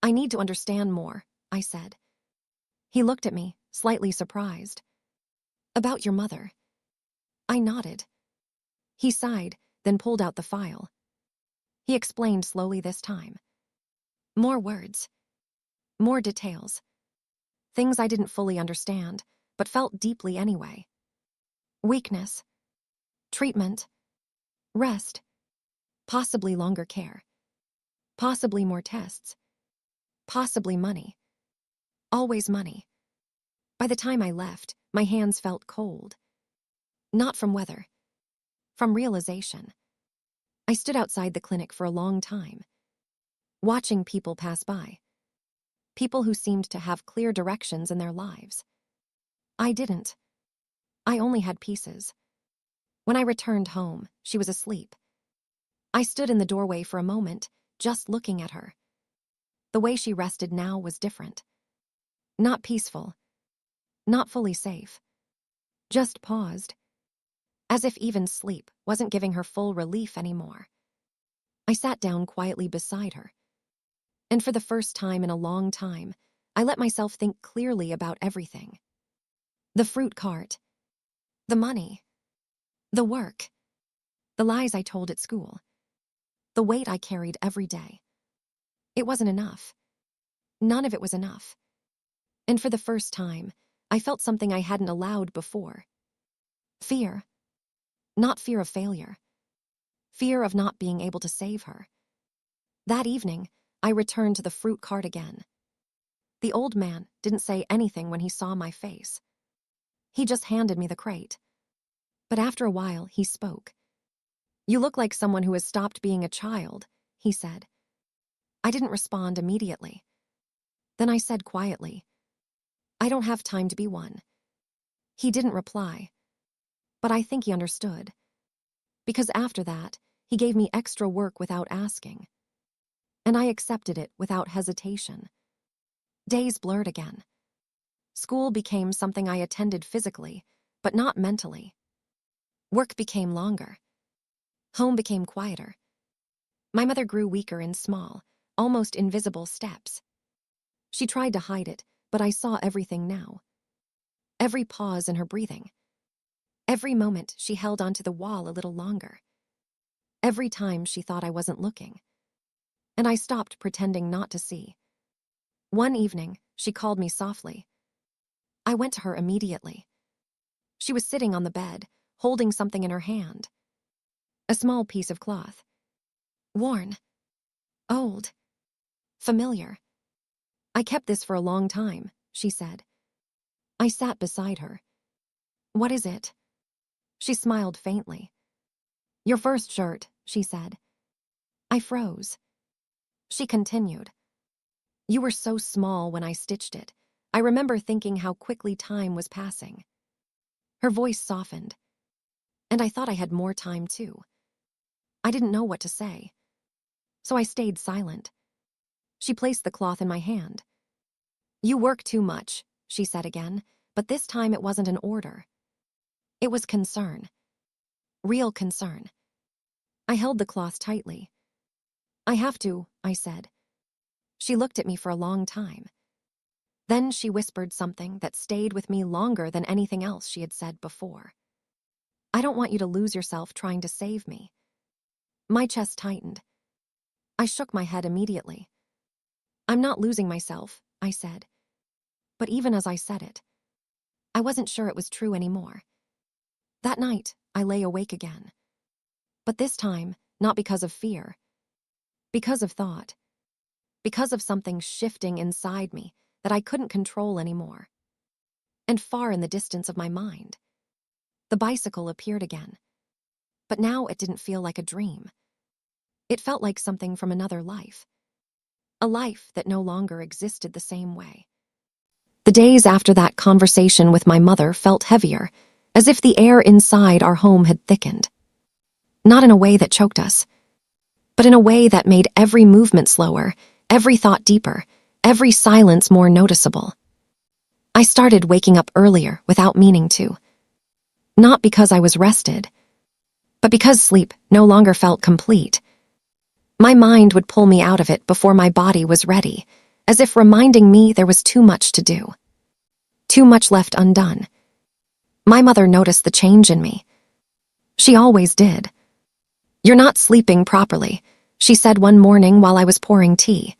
"I need to understand more," I said. He looked at me, slightly surprised. "About your mother." I nodded. He sighed, then pulled out the file. He explained slowly this time. More words. More details. Things I didn't fully understand, but felt deeply anyway. Weakness. Treatment. Rest. Possibly longer care. Possibly more tests. Possibly money. Always money. By the time I left, my hands felt cold. Not from weather. From realization. I stood outside the clinic for a long time, watching people pass by. People who seemed to have clear directions in their lives. I didn't. I only had pieces. When I returned home, she was asleep. I stood in the doorway for a moment, just looking at her. The way she rested now was different. Not peaceful, not fully safe. Just paused, as if even sleep wasn't giving her full relief anymore. I sat down quietly beside her, and for the first time in a long time, I let myself think clearly about everything. The fruit cart, the money, the work, the lies I told at school, the weight I carried every day. It wasn't enough. None of it was enough. And for the first time, I felt something I hadn't allowed before. Fear. Not fear of failure. Fear of not being able to save her. That evening, I returned to the fruit cart again. The old man didn't say anything when he saw my face. He just handed me the crate. But after a while, he spoke. "You look like someone who has stopped being a child," he said. I didn't respond immediately. Then I said quietly, "I don't have time to be one." He didn't reply, but I think he understood. Because after that, he gave me extra work without asking. And I accepted it without hesitation. Days blurred again. School became something I attended physically, but not mentally. Work became longer. Home became quieter. My mother grew weaker in small, almost invisible steps. She tried to hide it, but I saw everything now. Every pause in her breathing. Every moment she held onto the wall a little longer. Every time she thought I wasn't looking. And I stopped pretending not to see. One evening, she called me softly. I went to her immediately. She was sitting on the bed, holding something in her hand. A small piece of cloth. Worn. Old. Familiar. "I kept this for a long time," she said. I sat beside her. "What is it?" She smiled faintly. "Your first shirt," she said. I froze. She continued. "You were so small when I stitched it. I remember thinking how quickly time was passing." Her voice softened. And I thought I had more time too. I didn't know what to say. So I stayed silent. She placed the cloth in my hand. "You work too much," she said again, but this time it wasn't an order. It was concern. Real concern. I held the cloth tightly. "I have to," I said. She looked at me for a long time. Then she whispered something that stayed with me longer than anything else she had said before. "I don't want you to lose yourself trying to save me." My chest tightened. I shook my head immediately. "I'm not losing myself," I said. But even as I said it, I wasn't sure it was true anymore. That night, I lay awake again. But this time, not because of fear. Because of thought. Because of something shifting inside me that I couldn't control anymore. And far in the distance of my mind, the bicycle appeared again. But now it didn't feel like a dream. It felt like something from another life. A life that no longer existed the same way. The days after that conversation with my mother felt heavier, as if the air inside our home had thickened. Not in a way that choked us, but in a way that made every movement slower, every thought deeper, every silence more noticeable. I started waking up earlier without meaning to. Not because I was rested, but because sleep no longer felt complete. My mind would pull me out of it before my body was ready, as if reminding me there was too much to do. Too much left undone. My mother noticed the change in me. She always did. "You're not sleeping properly," she said one morning while I was pouring tea.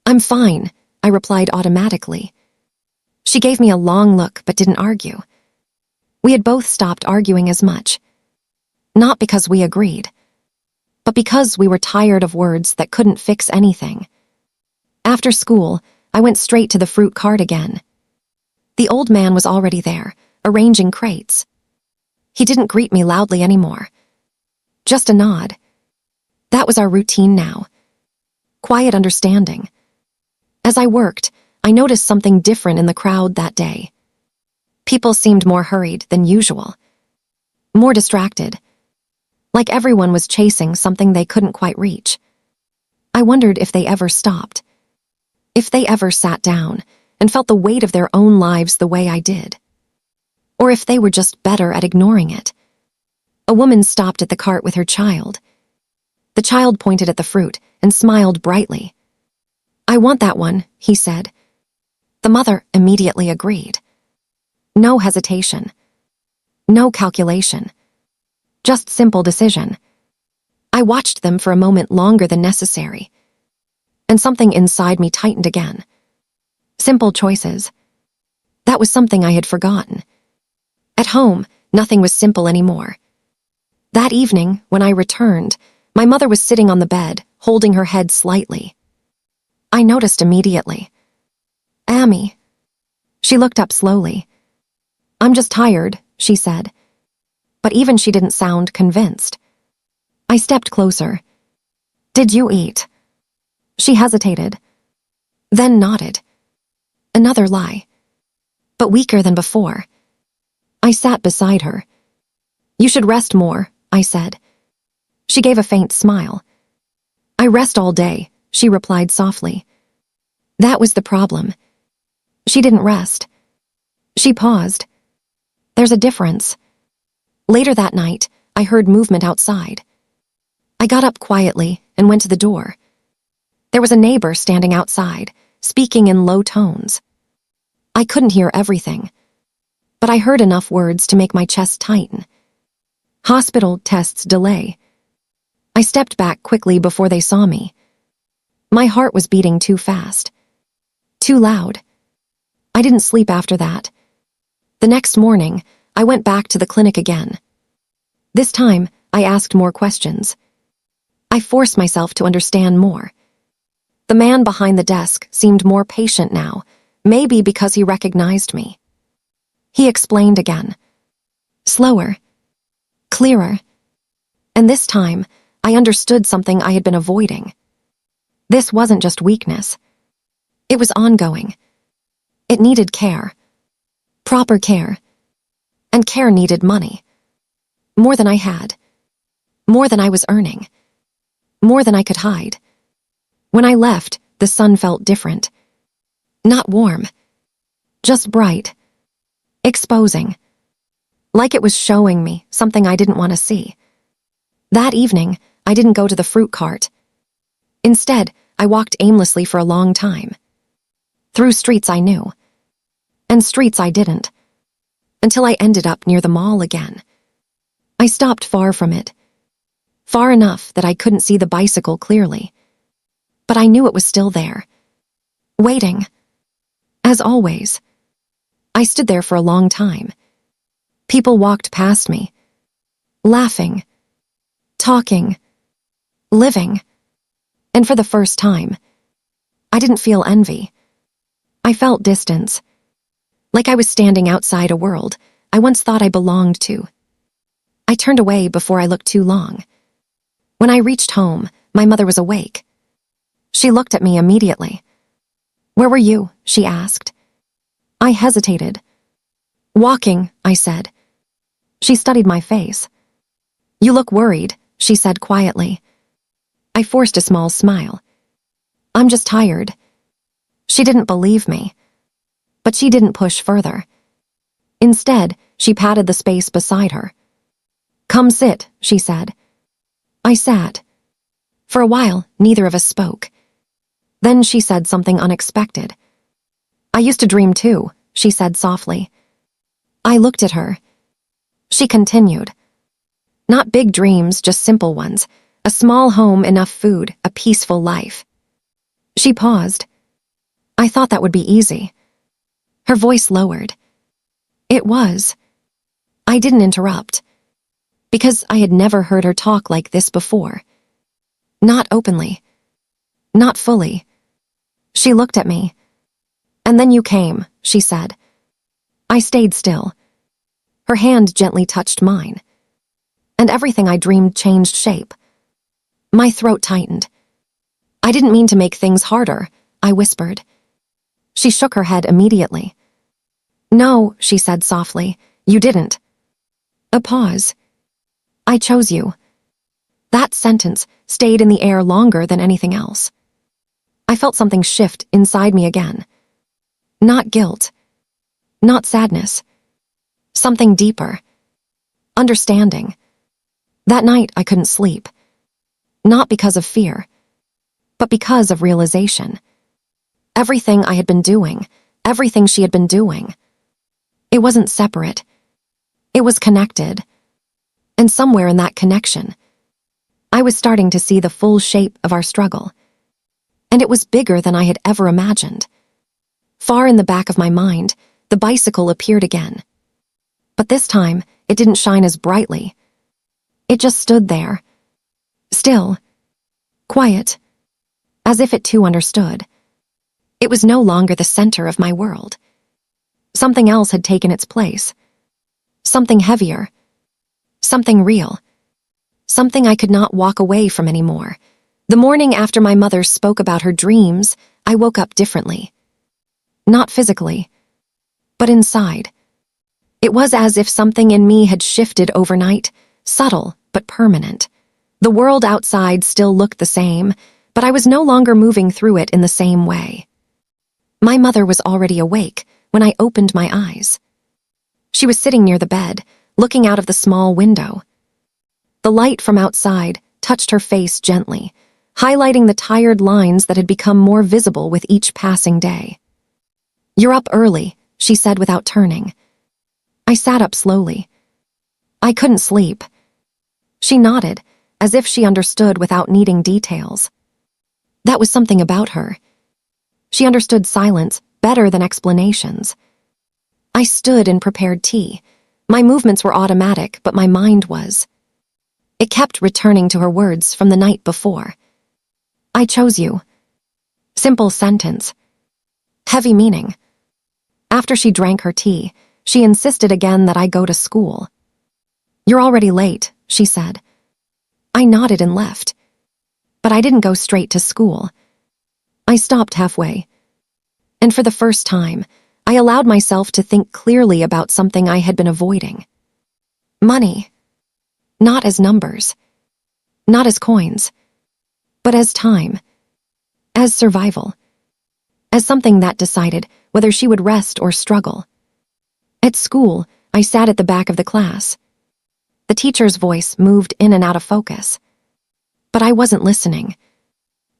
"I'm fine," I replied automatically. She gave me a long look but didn't argue. We had both stopped arguing as much. Not because we agreed, but because we were tired of words that couldn't fix anything. After school, I went straight to the fruit cart again. The old man was already there, arranging crates. He didn't greet me loudly anymore. Just a nod. That was our routine now. Quiet understanding. As I worked, I noticed something different in the crowd that day. People seemed more hurried than usual. More distracted. Like everyone was chasing something they couldn't quite reach. I wondered if they ever stopped, if they ever sat down and felt the weight of their own lives the way I did, or if they were just better at ignoring it. A woman stopped at the cart with her child. The child pointed at the fruit and smiled brightly. "I want that one," he said. The mother immediately agreed. No hesitation. No calculation. Just simple decision. I watched them for a moment longer than necessary, and something inside me tightened again. Simple choices. That was something I had forgotten. At home, nothing was simple anymore. That evening, when I returned, my mother was sitting on the bed, holding her head slightly. I noticed immediately. "Amy." She looked up slowly. "I'm just tired," she said. But even she didn't sound convinced. I stepped closer. "Did you eat?" She hesitated, then nodded. Another lie, but weaker than before. I sat beside her. "You should rest more," I said. She gave a faint smile. "I rest all day," she replied softly. That was the problem. She didn't rest. She paused. There's a difference. Later that night, I heard movement outside. I got up quietly and went to the door. There was a neighbor standing outside, speaking in low tones. I couldn't hear everything, but I heard enough words to make my chest tighten. "Hospital tests delay." I stepped back quickly before they saw me. My heart was beating too fast. Too loud. I didn't sleep after that. The next morning, I went back to the clinic again. This time, I asked more questions. I forced myself to understand more. The man behind the desk seemed more patient now, maybe because he recognized me. He explained again. Slower. Clearer. And this time, I understood something I had been avoiding. This wasn't just weakness. It was ongoing. It needed care. Proper care. And care needed money. More than I had. More than I was earning. More than I could hide. When I left, the sun felt different. Not warm. Just bright. Exposing. Like it was showing me something I didn't want to see. That evening, I didn't go to the fruit cart. Instead, I walked aimlessly for a long time. Through streets I knew. And streets I didn't. Until I ended up near the mall again. I stopped far from it. Far enough that I couldn't see the bicycle clearly. But I knew it was still there. Waiting. As always. I stood there for a long time. People walked past me. Laughing. Talking. Living. And for the first time, I didn't feel envy. I felt distance. Like I was standing outside a world I once thought I belonged to. I turned away before I looked too long. When I reached home, my mother was awake. She looked at me immediately. "Where were you?" she asked. I hesitated. "Walking," I said. She studied my face. "You look worried," she said quietly. I forced a small smile. "I'm just tired." She didn't believe me. But she didn't push further. Instead, she patted the space beside her. "Come sit," she said. I sat. For a while, neither of us spoke. Then she said something unexpected. "I used to dream too," she said softly. I looked at her. She continued. "Not big dreams, just simple ones. A small home, enough food, a peaceful life." She paused. I thought that would be easy. Her voice lowered. It was. I didn't interrupt. Because I had never heard her talk like this before. Not openly. Not fully. She looked at me. "And then you came," she said. I stayed still. Her hand gently touched mine. And everything I dreamed changed shape. My throat tightened. "I didn't mean to make things harder," I whispered. She shook her head immediately. "No," she said softly, "you didn't." A pause. "I chose you." That sentence stayed in the air longer than anything else. I felt something shift inside me again. Not guilt, not sadness. Something deeper. Understanding. That night I couldn't sleep. Not because of fear, but because of realization. Everything I had been doing, everything she had been doing, it wasn't separate. It was connected. And somewhere in that connection, I was starting to see the full shape of our struggle. And it was bigger than I had ever imagined. Far in the back of my mind, the bicycle appeared again. But this time, it didn't shine as brightly. It just stood there. Still. Quiet. As if it too understood. It was no longer the center of my world. Something else had taken its place. Something heavier. Something real. Something I could not walk away from anymore. The morning after my mother spoke about her dreams, I woke up differently. Not physically, but inside. It was as if something in me had shifted overnight, subtle but permanent. The world outside still looked the same, but I was no longer moving through it in the same way. My mother was already awake when I opened my eyes. She was sitting near the bed, looking out of the small window. The light from outside touched her face gently, highlighting the tired lines that had become more visible with each passing day. "You're up early," she said without turning. I sat up slowly. "I couldn't sleep." She nodded, as if she understood without needing details. That was something about her. She understood silence better than explanations. I stood and prepared tea. My movements were automatic, but my mind was. It kept returning to her words from the night before. "I chose you." Simple sentence. Heavy meaning. After she drank her tea, she insisted again that I go to school. "You're already late," she said. I nodded and left. But I didn't go straight to school. I stopped halfway. And for the first time, I allowed myself to think clearly about something I had been avoiding. Money. Not as numbers. Not as coins. But as time. As survival. As something that decided whether she would rest or struggle. At school, I sat at the back of the class. The teacher's voice moved in and out of focus. But I wasn't listening.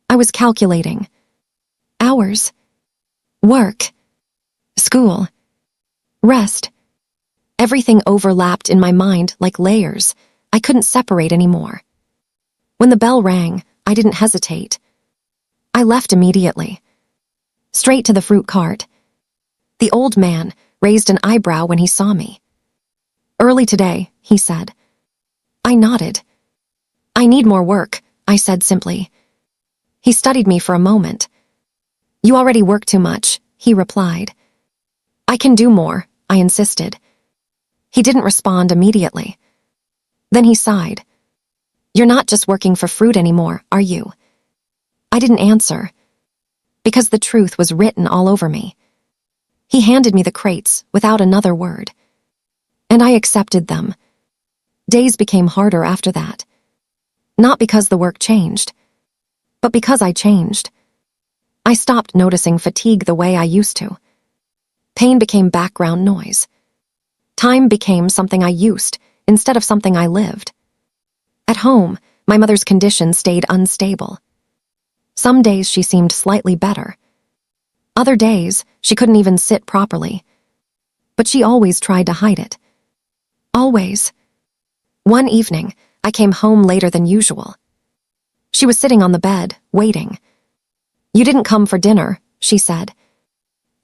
I was calculating. Hours. Work. School. Rest. Everything overlapped in my mind like layers. I couldn't separate anymore. When the bell rang, I didn't hesitate. I left immediately. Straight to the fruit cart. The old man raised an eyebrow when he saw me. "Early today," he said. I nodded. "I need more work," I said simply. He studied me for a moment. "You already work too much," he replied. "I can do more," I insisted. He didn't respond immediately. Then he sighed. "You're not just working for fruit anymore, are you?" I didn't answer, because the truth was written all over me. He handed me the crates without another word. And I accepted them. Days became harder after that. Not because the work changed, but because I changed. I stopped noticing fatigue the way I used to. Pain became background noise. Time became something I used instead of something I lived. At home, my mother's condition stayed unstable. Some days she seemed slightly better. Other days, she couldn't even sit properly. But she always tried to hide it. Always. One evening, I came home later than usual. She was sitting on the bed, waiting. "You didn't come for dinner," she said.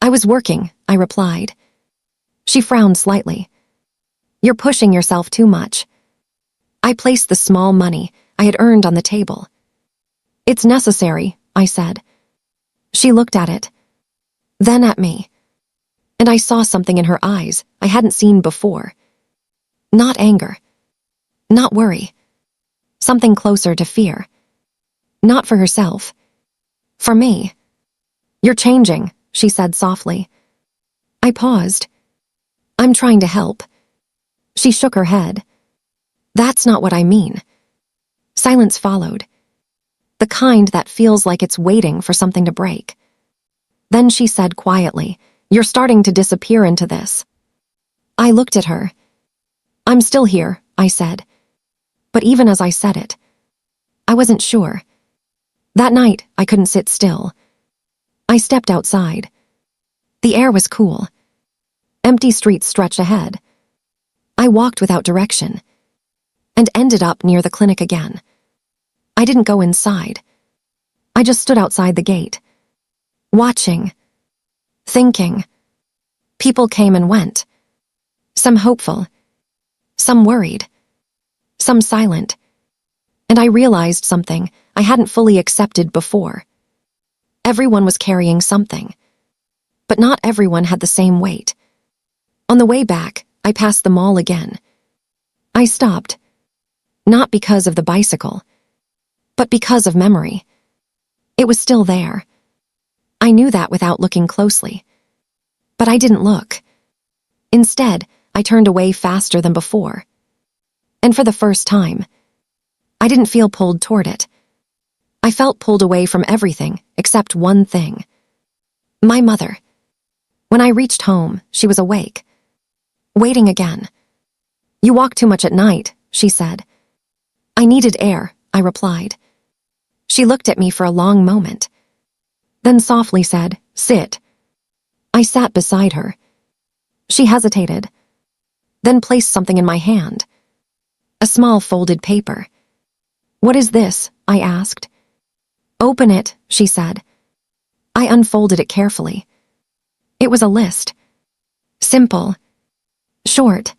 "I was working," I replied. She frowned slightly. "You're pushing yourself too much." I placed the small money I had earned on the table. "It's necessary," I said. She looked at it, then at me, and I saw something in her eyes I hadn't seen before. Not anger. Not worry. Something closer to fear. Not for herself. For me. "You're changing," she said softly. I paused. "I'm trying to help." She shook her head. "That's not what I mean." Silence followed, the kind that feels like it's waiting for something to break. Then she said quietly, "You're starting to disappear into this." I looked at her. "I'm still here," I said. But even as I said it, I wasn't sure. That night, I couldn't sit still. I stepped outside. The air was cool. Empty streets stretched ahead. I walked without direction and ended up near the clinic again. I didn't go inside. I just stood outside the gate, watching, thinking. People came and went, some hopeful, some worried, some silent. And I realized something I hadn't fully accepted before. Everyone was carrying something, but not everyone had the same weight. On the way back, I passed the mall again. I stopped, not because of the bicycle, but because of memory. It was still there. I knew that without looking closely. But I didn't look. Instead, I turned away faster than before. And for the first time, I didn't feel pulled toward it. I felt pulled away from everything except one thing. My mother. When I reached home, she was awake, waiting again. "You walk too much at night," she said. "I needed air," I replied. She looked at me for a long moment, then softly said, "Sit." I sat beside her. She hesitated, then placed something in my hand. A small folded paper. "What is this?" I asked. "Open it," she said. I unfolded it carefully. It was a list. Simple. Short.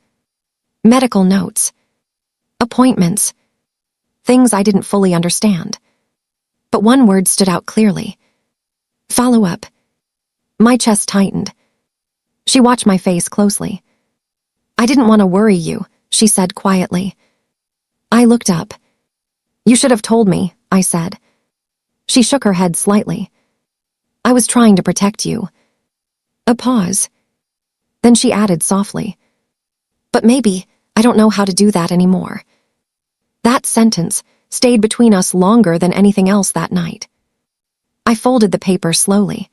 Medical notes. Appointments. Things I didn't fully understand. But one word stood out clearly. Follow-up. My chest tightened. She watched my face closely. "I didn't want to worry you," she said quietly. I looked up. "You should have told me," I said. She shook her head slightly. "I was trying to protect you." A pause. Then she added softly, "But maybe I don't know how to do that anymore." That sentence stayed between us longer than anything else that night. I folded the paper slowly.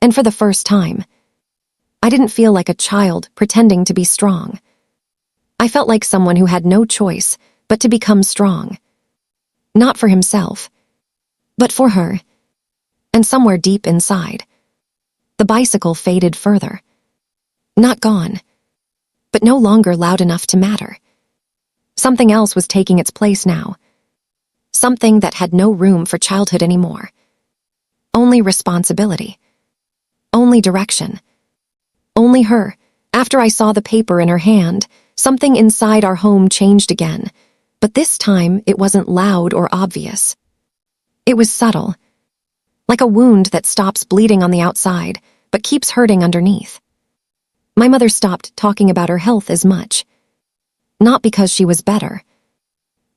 And for the first time, I didn't feel like a child pretending to be strong. I felt like someone who had no choice but to become strong. Not for himself, but for her. And somewhere deep inside, the bicycle faded further. Not gone, but no longer loud enough to matter. Something else was taking its place now. Something that had no room for childhood anymore. Only responsibility. Only direction. Only her. After I saw the paper in her hand, something inside our home changed again. But this time, it wasn't loud or obvious. It was subtle. Like a wound that stops bleeding on the outside, but keeps hurting underneath. My mother stopped talking about her health as much. Not because she was better,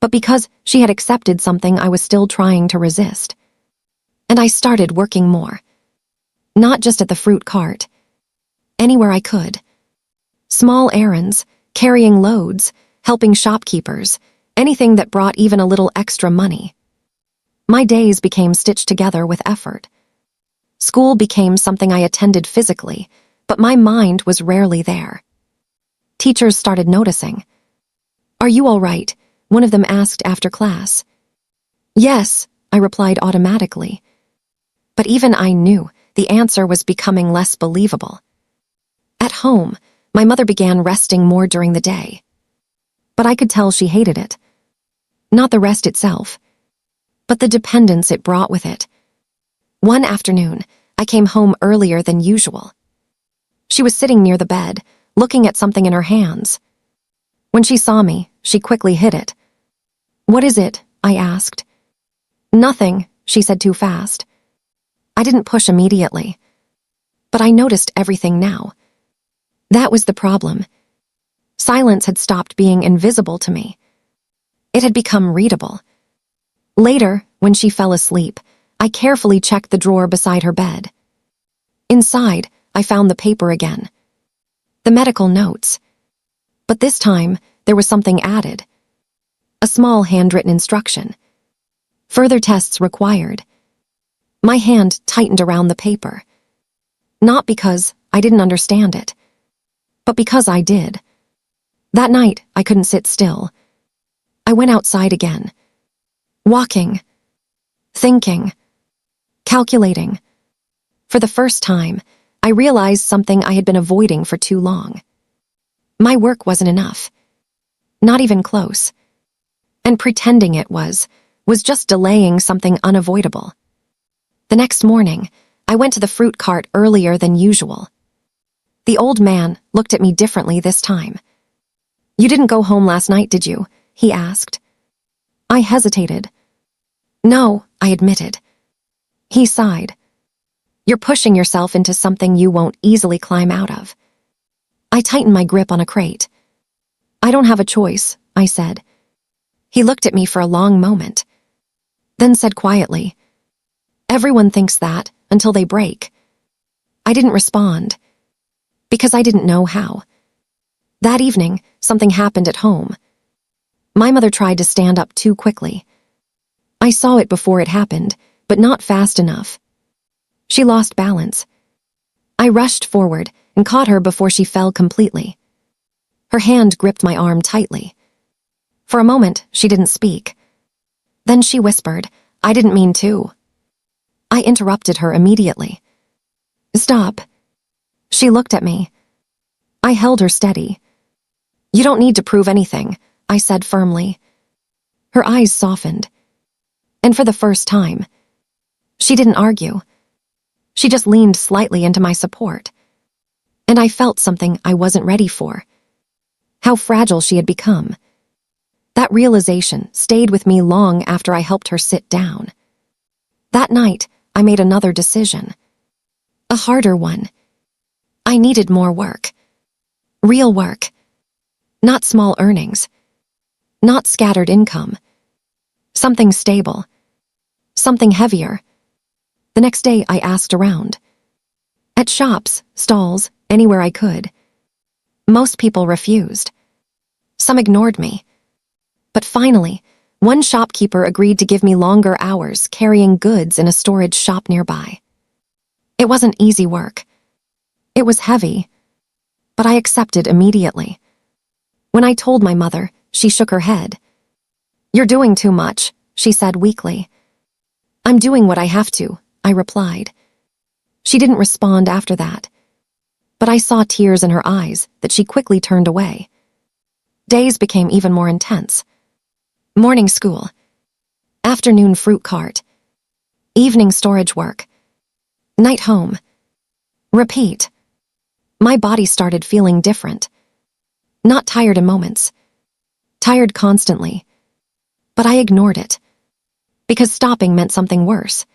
but because she had accepted something I was still trying to resist. And I started working more. Not just at the fruit cart. Anywhere I could. Small errands, carrying loads, helping shopkeepers, anything that brought even a little extra money. My days became stitched together with effort. School became something I attended physically, but my mind was rarely there. Teachers started noticing. "Are you all right?" one of them asked after class. "Yes," I replied automatically. But even I knew the answer was becoming less believable. At home, my mother began resting more during the day. But I could tell she hated it. Not the rest itself, but the dependence it brought with it. One afternoon, I came home earlier than usual. She was sitting near the bed, looking at something in her hands. When she saw me, she quickly hid it. "What is it?" I asked. "Nothing," she said too fast. I didn't push immediately, but I noticed everything now. That was the problem. Silence had stopped being invisible to me. It had become readable. Later, when she fell asleep, I carefully checked the drawer beside her bed. Inside, I found the paper again. The medical notes. But this time, there was something added. A A small handwritten instruction. Further tests required. My hand tightened around the paper. Not because I didn't understand it, but because I did. That night, I couldn't sit still. I went outside again. Walking. Thinking. Calculating. For the first time, I realized something I had been avoiding for too long. My work wasn't enough. Not even close. And pretending it was just delaying something unavoidable. The next morning, I went to the fruit cart earlier than usual. The old man looked at me differently this time. "You didn't go home last night, did you?" he asked. I hesitated. "No," I admitted. He sighed. "You're pushing yourself into something you won't easily climb out of." I tightened my grip on a crate. "I don't have a choice," I said. He looked at me for a long moment, then said quietly, "Everyone thinks that until they break." I didn't respond, because I didn't know how. That evening, something happened at home. My mother tried to stand up too quickly. I saw it before it happened, but not fast enough. She lost balance. I rushed forward and caught her before she fell completely. Her hand gripped my arm tightly. For a moment, she didn't speak. Then she whispered, "I didn't mean to." I interrupted her immediately. "Stop." She looked at me. I held her steady. "You don't need to prove anything," I said firmly. Her eyes softened. And for the first time, she didn't argue. She just leaned slightly into my support. And I felt something I wasn't ready for. How fragile she had become. That realization stayed with me long after I helped her sit down. That night, I made another decision. A harder one. I needed more work. Real work. Not small earnings. Not scattered income. Something stable. Something heavier. The next day, I asked around. At shops, stalls, anywhere I could. Most people refused. Some ignored me. But finally, one shopkeeper agreed to give me longer hours carrying goods in a storage shop nearby. It wasn't easy work. It was heavy, but I accepted immediately. When I told my mother, she shook her head. "You're doing too much," she said weakly. "I'm doing what I have to," I replied. She didn't respond after that, but I saw tears in her eyes that she quickly turned away. Days became even more intense. Morning school. Afternoon fruit cart. Evening storage work. Night home. Repeat. My body started feeling different. Not tired in moments. Tired constantly. But I ignored it. Because stopping meant something worse.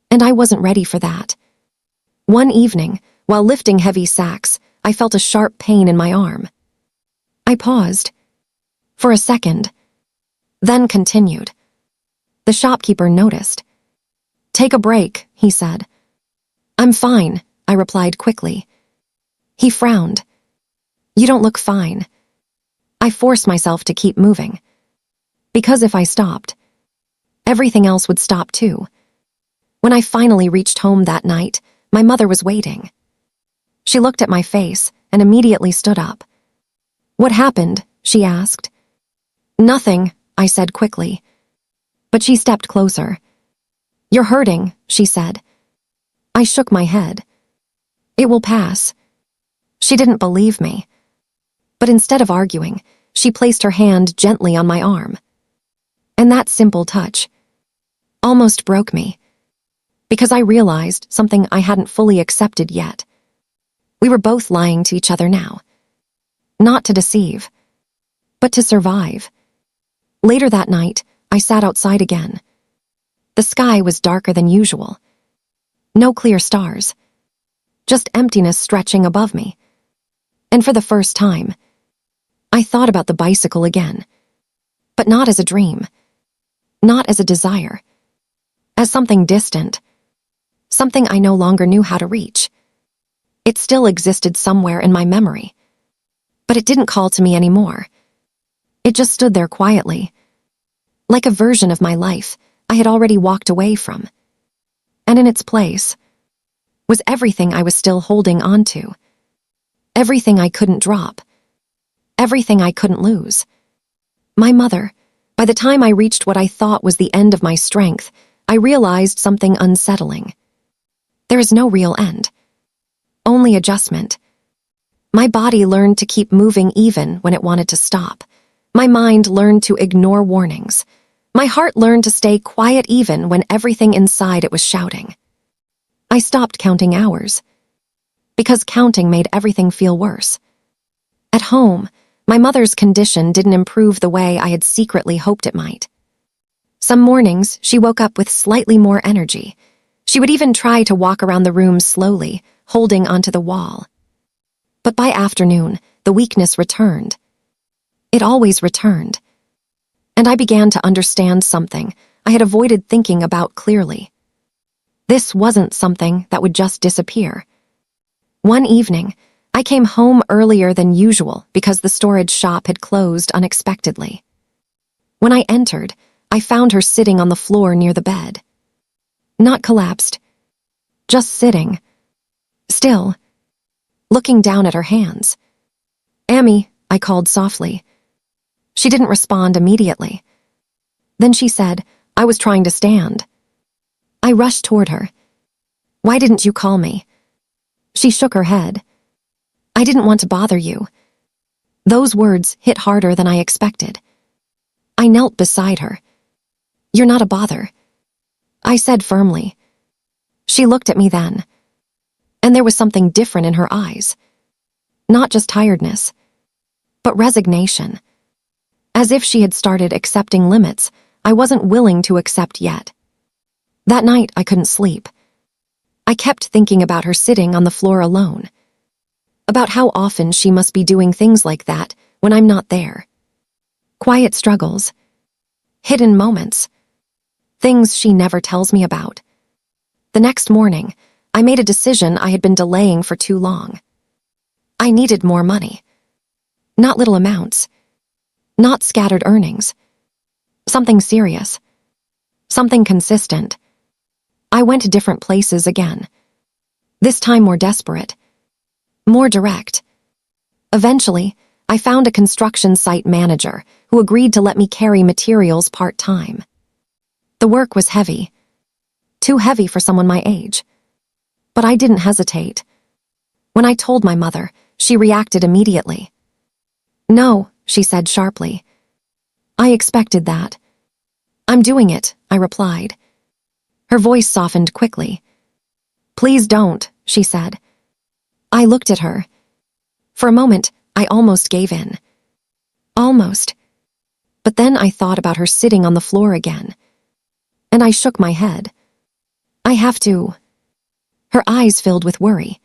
And I wasn't ready for that. One evening, while lifting heavy sacks, I felt a sharp pain in my arm. I paused. For a second. Then continued. The shopkeeper noticed. "Take a break," he said. "I'm fine," I replied quickly. He frowned. "You don't look fine." I forced myself to keep moving. Because if I stopped, everything else would stop too. When I finally reached home that night, my mother was waiting. She looked at my face and immediately stood up. "What happened?" she asked. "Nothing," I said quickly. But she stepped closer. "You're hurting," she said. I shook my head. "It will pass." She didn't believe me. But instead of arguing, she placed her hand gently on my arm. And that simple touch almost broke me. Because I realized something I hadn't fully accepted yet. We were both lying to each other now. Not to deceive, but to survive. Later that night, I sat outside again. The sky was darker than usual. No clear stars. Just emptiness stretching above me. And for the first time, I thought about the bicycle again. But not as a dream. Not as a desire. As something distant. Something I no longer knew how to reach. It still existed somewhere in my memory. But it didn't call to me anymore. It just stood there quietly, like a version of my life I had already walked away from. And in its place was everything I was still holding on to, everything I couldn't drop, everything I couldn't lose. My mother. By the time I reached what I thought was the end of my strength, I realized something unsettling. There is no real end, only adjustment. My body learned to keep moving even when it wanted to stop. My mind learned to ignore warnings. My heart learned to stay quiet even when everything inside it was shouting. I stopped counting hours, because counting made everything feel worse. At home, my mother's condition didn't improve the way I had secretly hoped it might. Some mornings, she woke up with slightly more energy. She would even try to walk around the room slowly, holding onto the wall. But by afternoon, the weakness returned. It always returned. And I began to understand something I had avoided thinking about clearly. This wasn't something that would just disappear. One evening, I came home earlier than usual because the storage shop had closed unexpectedly. When I entered, I found her sitting on the floor near the bed. Not collapsed, just sitting, still, looking down at her hands. "Amy," I called softly. She didn't respond immediately. Then she said, "I was trying to stand." I rushed toward her. "Why didn't you call me?" She shook her head. "I didn't want to bother you." Those words hit harder than I expected. I knelt beside her. "You're not a bother," I said firmly. She looked at me then, and there was something different in her eyes. Not just tiredness, but resignation. As if she had started accepting limits I wasn't willing to accept yet. That night I couldn't sleep. I kept thinking about her sitting on the floor alone, about how often she must be doing things like that when I'm not there. Quiet struggles, hidden moments, things she never tells me about. The next morning, I made a decision I had been delaying for too long. I needed more money. Not little amounts. Not scattered earnings. Something serious. Something consistent. I went to different places again. This time more desperate. More direct. Eventually, I found a construction site manager who agreed to let me carry materials part-time. The work was heavy. Too heavy for someone my age. But I didn't hesitate. When I told my mother, she reacted immediately. "No," she said sharply. "I expected that." "I'm doing it," I replied. Her voice softened quickly. "Please don't," she said. I looked at her. For a moment, I almost gave in. Almost. But then I thought about her sitting on the floor again. And I shook my head. "I have to." Her eyes filled with worry.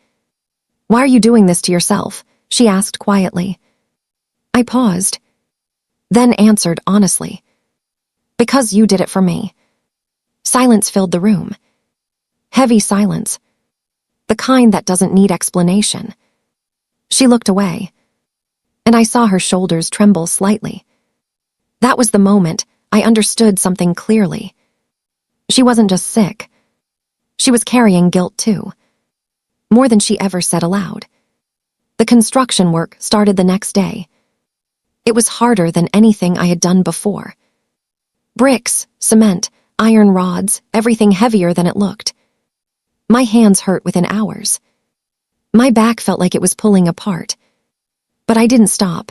"Why are you doing this to yourself?" she asked quietly. I paused, then answered honestly. "Because you did it for me." Silence filled the room. Heavy silence. The kind that doesn't need explanation. She looked away, and I saw her shoulders tremble slightly. That was the moment I understood something clearly. She wasn't just sick. She was carrying guilt too. More than she ever said aloud. The construction work started the next day. It was harder than anything I had done before. Bricks, cement, iron rods, everything heavier than it looked. My hands hurt within hours. My back felt like it was pulling apart. But I didn't stop.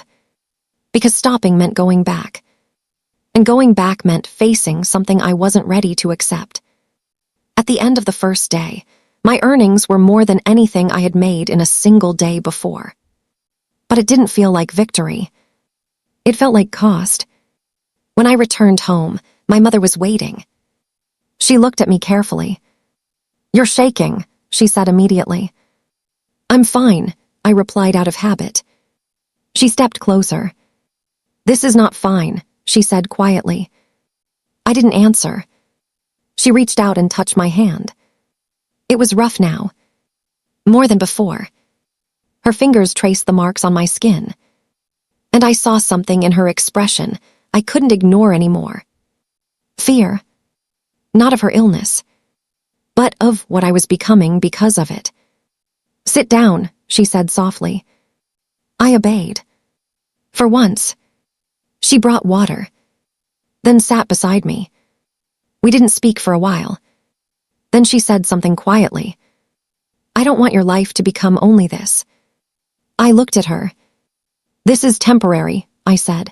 Because stopping meant going back. And going back meant facing something I wasn't ready to accept. At the end of the first day, my earnings were more than anything I had made in a single day before. But it didn't feel like victory. It felt like cost. When I returned home, my mother was waiting. She looked at me carefully. "You're shaking," she said immediately. "I'm fine," I replied out of habit. She stepped closer. "This is not fine," she said quietly. I didn't answer. She reached out and touched my hand. It was rough now. More than before. Her fingers traced the marks on my skin. And I saw something in her expression I couldn't ignore anymore. Fear, not of her illness, but of what I was becoming because of it. "Sit down," she said softly. I obeyed. For once, she brought water, then sat beside me. We didn't speak for a while. Then she said something quietly. "I don't want your life to become only this." I looked at her. "This is temporary," I said.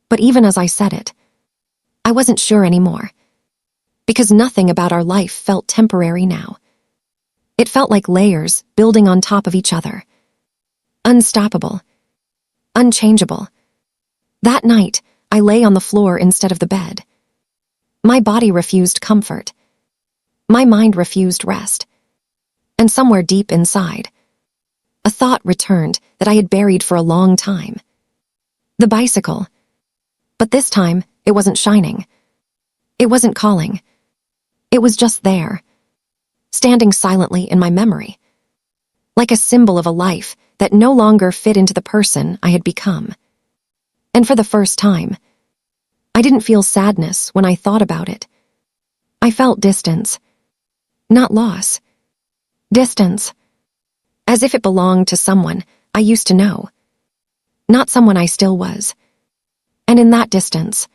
But even as I said it, I wasn't sure anymore, because nothing about our life felt temporary now. It felt like layers building on top of each other. Unstoppable. Unchangeable. That night, I lay on the floor instead of the bed. My body refused comfort. My mind refused rest. And somewhere deep inside, a thought returned that I had buried for a long time. The bicycle. But this time, it wasn't shining. It wasn't calling. It was just there, standing silently in my memory, like a symbol of a life that no longer fit into the person I had become. And for the first time, I didn't feel sadness when I thought about it. I felt distance, not loss. Distance, as if it belonged to someone I used to know, not someone I still was. And in that distance,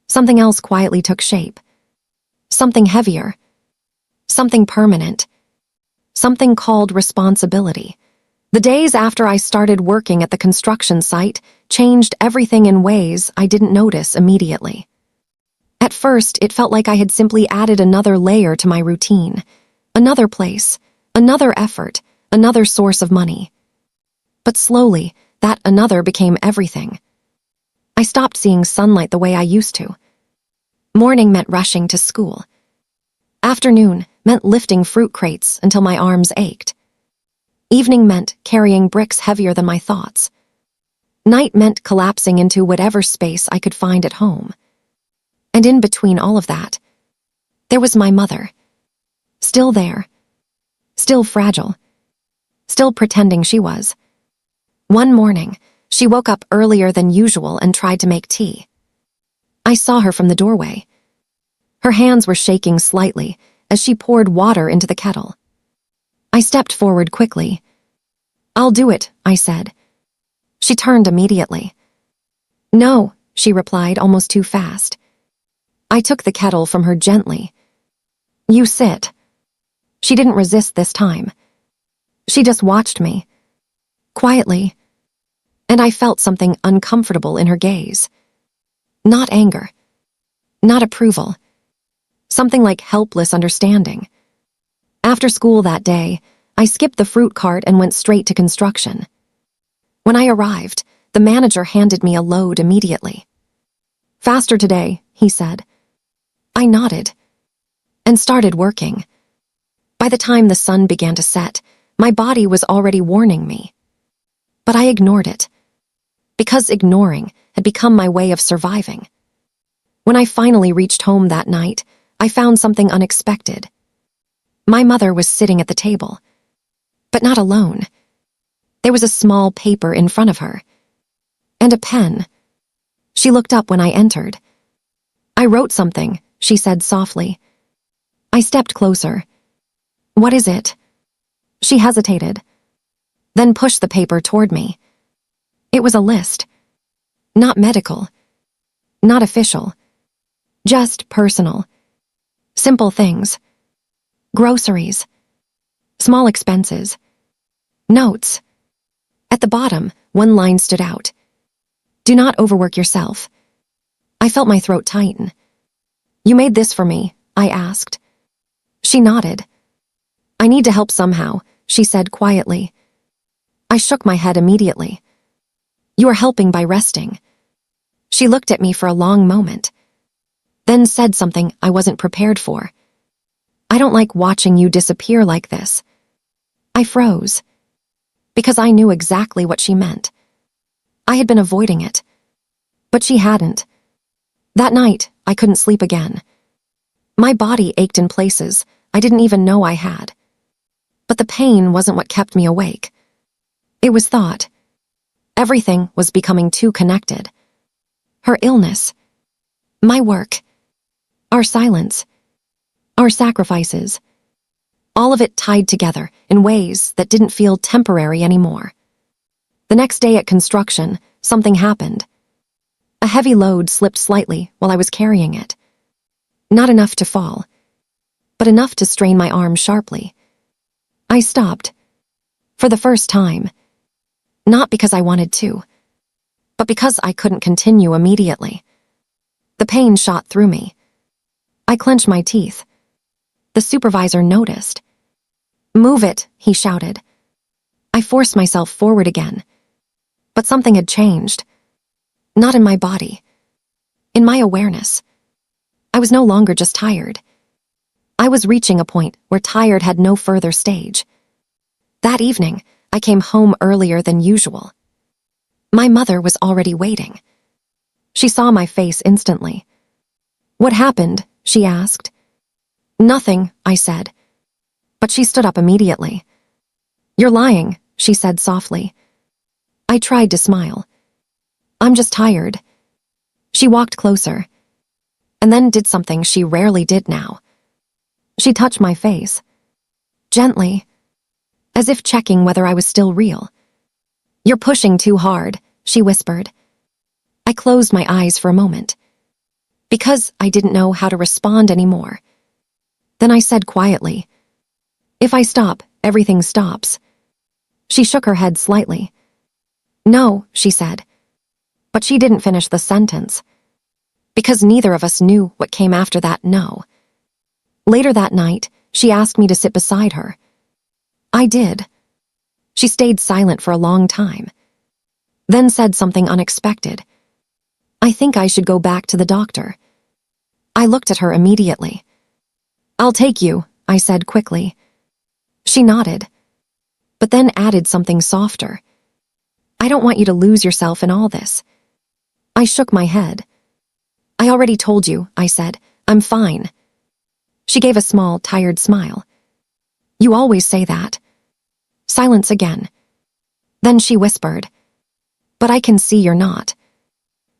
something else quietly took shape. Something heavier. Something permanent. Something called responsibility. The days after I started working at the construction site changed everything in ways I didn't notice immediately. At first, it felt like I had simply added another layer to my routine. Another place, another effort, another source of money. But slowly, that another became everything. I stopped seeing sunlight the way I used to. Morning meant rushing to school. Afternoon meant lifting fruit crates until my arms ached. Evening meant carrying bricks heavier than my thoughts. Night meant collapsing into whatever space I could find at home. And in between all of that, there was my mother. Still there. Still fragile. Still pretending she was. One morning, she woke up earlier than usual and tried to make tea. I saw her from the doorway. Her hands were shaking slightly as she poured water into the kettle. I stepped forward quickly. "I'll do it," I said. She turned immediately. "No," she replied almost too fast. I took the kettle from her gently. "You sit." She didn't resist this time. She just watched me, quietly, and I felt something uncomfortable in her gaze. Not anger, not approval, something like helpless understanding. After school that day, I skipped the fruit cart and went straight to construction. When I arrived, the manager handed me a load immediately. "Faster today," he said. I nodded and started working. By the time the sun began to set, my body was already warning me. But I ignored it, because ignoring had become my way of surviving. When I finally reached home that night, I found something unexpected. My mother was sitting at the table, but not alone. There was a small paper in front of her, and a pen. She looked up when I entered. "I wrote something," she said softly. I stepped closer. "What is it?" She hesitated, then pushed the paper toward me. It was a list. Not medical. Not official. Just personal. Simple things. Groceries. Small expenses. Notes. At the bottom, one line stood out. "Do not overwork yourself." I felt my throat tighten. "You made this for me?" I asked. She nodded. "I need to help somehow," she said quietly. I shook my head immediately. "You are helping by resting." She looked at me for a long moment, then said something I wasn't prepared for. "I don't like watching you disappear like this." I froze, because I knew exactly what she meant. I had been avoiding it, but she hadn't. That night, I couldn't sleep again. My body ached in places I didn't even know I had. But the pain wasn't what kept me awake. It was thought. Everything was becoming too connected. Her illness, my work, Our silence, our sacrifices, all of it tied together in ways that didn't feel temporary anymore. The next day at construction, something happened. A heavy load slipped slightly while I was carrying it. Not enough to fall, but enough to strain my arm sharply. I stopped. For the first time. Not because I wanted to, but because I couldn't continue immediately. The pain shot through me. I clenched my teeth. The supervisor noticed. "Move it," he shouted. I forced myself forward again. But something had changed. Not in my body. In my awareness. I was no longer just tired. I was reaching a point where tired had no further stage. That evening, I came home earlier than usual. My mother was already waiting. She saw my face instantly. "What happened?" she asked. "Nothing," I said. But she stood up immediately. "You're lying," she said softly. I tried to smile. "I'm just tired." She walked closer, and then did something she rarely did now. She touched my face. Gently, as if checking whether I was still real. "You're pushing too hard," she whispered. I closed my eyes for a moment, because I didn't know how to respond anymore. Then I said quietly, "If I stop, everything stops." She shook her head slightly. "No," she said. But she didn't finish the sentence, because neither of us knew what came after that no. Later that night, she asked me to sit beside her. I did. She stayed silent for a long time, then said something unexpected. "I think I should go back to the doctor." I looked at her immediately. "I'll take you," I said quickly. She nodded, but then added something softer. "I don't want you to lose yourself in all this." I shook my head. "I already told you," I said. "I'm fine." She gave a small, tired smile. "You always say that." Silence again. Then she whispered, "But I can see you're not."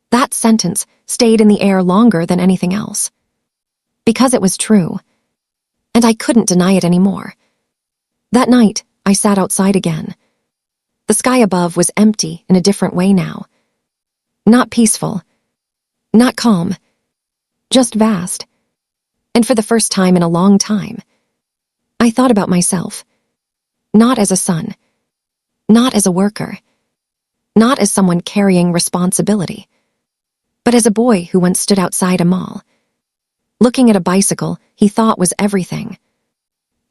That sentence stayed in the air longer than anything else. Because it was true. And I couldn't deny it anymore. That night, I sat outside again. The sky above was empty in a different way now. Not peaceful. Not calm. Just vast. And for the first time in a long time, I thought about myself. Not as a son. Not as a worker. Not as someone carrying responsibility. But as a boy who once stood outside a mall, looking at a bicycle he thought was everything.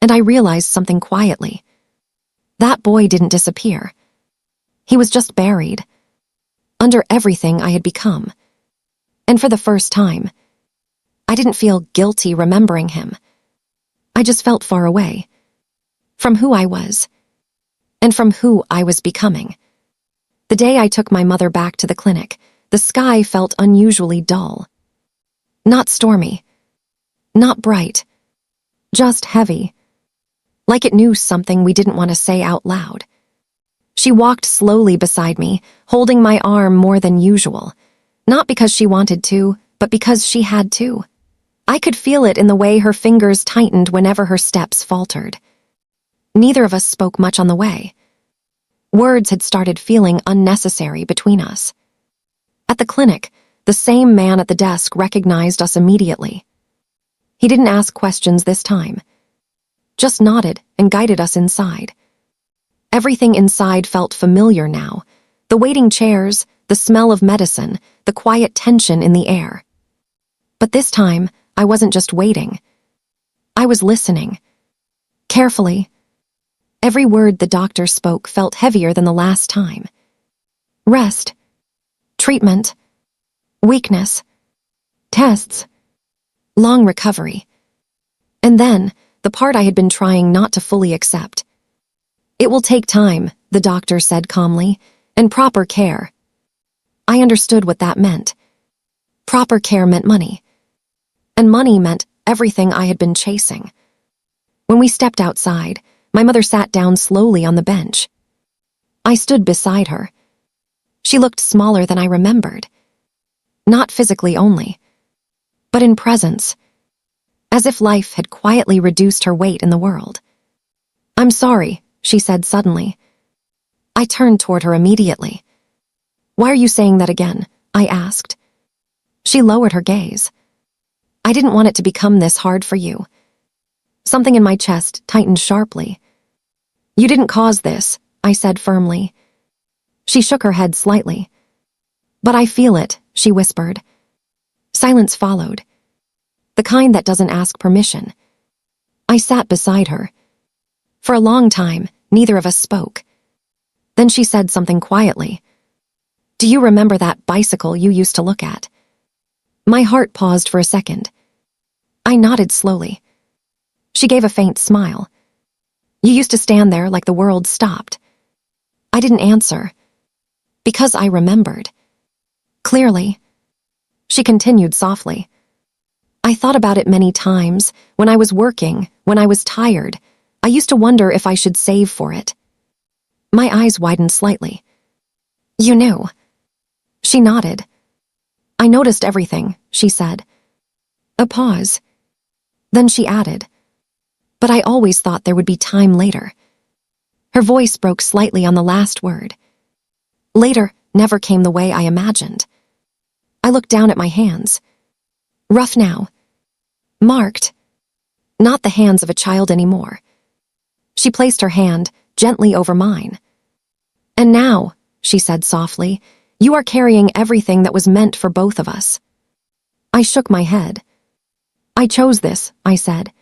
And I realized something quietly. That boy didn't disappear. He was just buried. Under everything I had become. And for the first time, I didn't feel guilty remembering him. I just felt far away. From who I was. And from who I was becoming. The day I took my mother back to the clinic, the sky felt unusually dull. Not stormy. Not bright. Just heavy. Like it knew something we didn't want to say out loud. She walked slowly beside me, holding my arm more than usual. Not because she wanted to, but because she had to. I could feel it in the way her fingers tightened whenever her steps faltered. Neither of us spoke much on the way. Words had started feeling unnecessary between us. At the clinic, the same man at the desk recognized us immediately. He didn't ask questions this time. Just nodded and guided us inside. Everything inside felt familiar now. The waiting chairs, the smell of medicine, the quiet tension in the air. But this time, I wasn't just waiting. I was listening. Carefully. Every word the doctor spoke felt heavier than the last time. Rest. Treatment. Weakness. Tests. Long recovery. And then, the part I had been trying not to fully accept. "It will take time," the doctor said calmly, "and proper care." I understood what that meant. Proper care meant money. And money meant everything I had been chasing. When we stepped outside, my mother sat down slowly on the bench. I stood beside her. She looked smaller than I remembered. Not physically only, but in presence, as if life had quietly reduced her weight in the world. "I'm sorry," she said suddenly. I turned toward her immediately. "Why are you saying that again?" I asked. She lowered her gaze. "I didn't want it to become this hard for you." Something in my chest tightened sharply. "You didn't cause this," I said firmly. She shook her head slightly. "But I feel it," she whispered. Silence followed, the kind that doesn't ask permission. I sat beside her. For a long time, neither of us spoke. Then she said something quietly. "Do you remember that bicycle you used to look at?" My heart paused for a second. I nodded slowly. She gave a faint smile. "You used to stand there like the world stopped." I didn't answer, because I remembered. Clearly. She continued softly. "I thought about it many times, when I was working, when I was tired. I used to wonder if I should save for it." My eyes widened slightly. "You knew?" She nodded. "I noticed everything," she said. A pause. Then she added, "But I always thought there would be time later." Her voice broke slightly on the last word. Later never came the way I imagined. I looked down at my hands. Rough now. Marked. Not the hands of a child anymore. She placed her hand gently over mine. "And now," she said softly, "you are carrying everything that was meant for both of us." I shook my head. "I chose this," I said.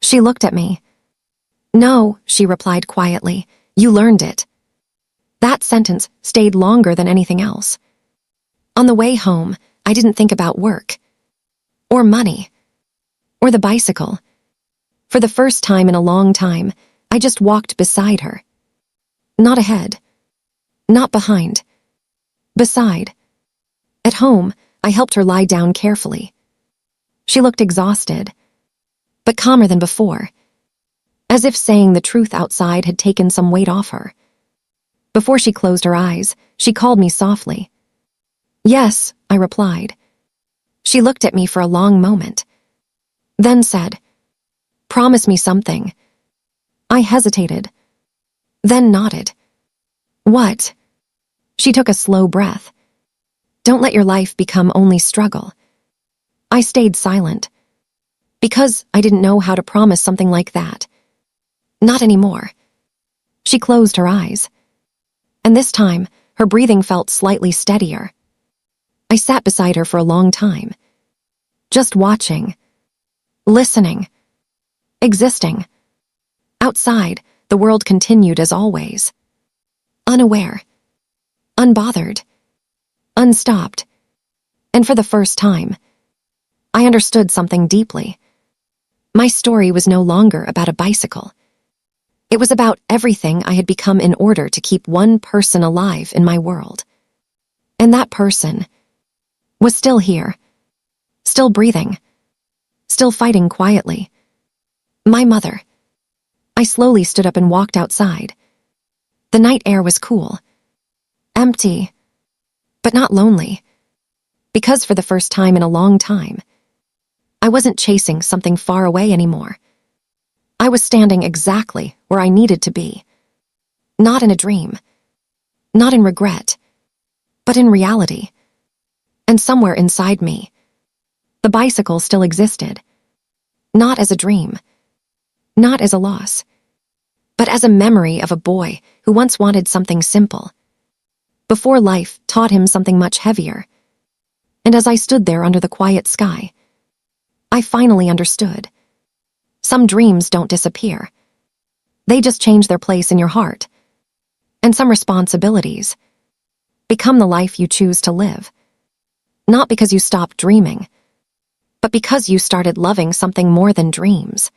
She looked at me. "No," she replied quietly, "you learned it." That sentence stayed longer than anything else. On the way home, I didn't think about work, or money, or the bicycle. For the first time in a long time, I just walked beside her. Not ahead, not behind, beside. At home, I helped her lie down carefully. She looked exhausted, but calmer than before, as if saying the truth outside had taken some weight off her. Before she closed her eyes, she called me softly. "Yes," I replied. She looked at me for a long moment, then said, "Promise me something." I hesitated, then nodded. "What?" She took a slow breath. "Don't let your life become only struggle." I stayed silent, because I didn't know how to promise something like that. Not anymore. She closed her eyes, and this time, her breathing felt slightly steadier. I sat beside her for a long time, just watching, listening, existing. Outside, the world continued as always. Unaware, unbothered, unstopped. And for the first time, I understood something deeply. My story was no longer about a bicycle. It was about everything I had become in order to keep one person alive in my world. And that person was still here, still breathing, still fighting quietly. My mother. I slowly stood up and walked outside. The night air was cool, empty, but not lonely, because for the first time in a long time, I wasn't chasing something far away anymore. I was standing exactly where I needed to be. Not in a dream, not in regret, but in reality. And somewhere inside me, the bicycle still existed. Not as a dream, not as a loss, but as a memory of a boy who once wanted something simple, before life taught him something much heavier. And as I stood there under the quiet sky, I finally understood. Some dreams don't disappear. They just change their place in your heart. And some responsibilities become the life you choose to live. Not because you stopped dreaming, but because you started loving something more than dreams.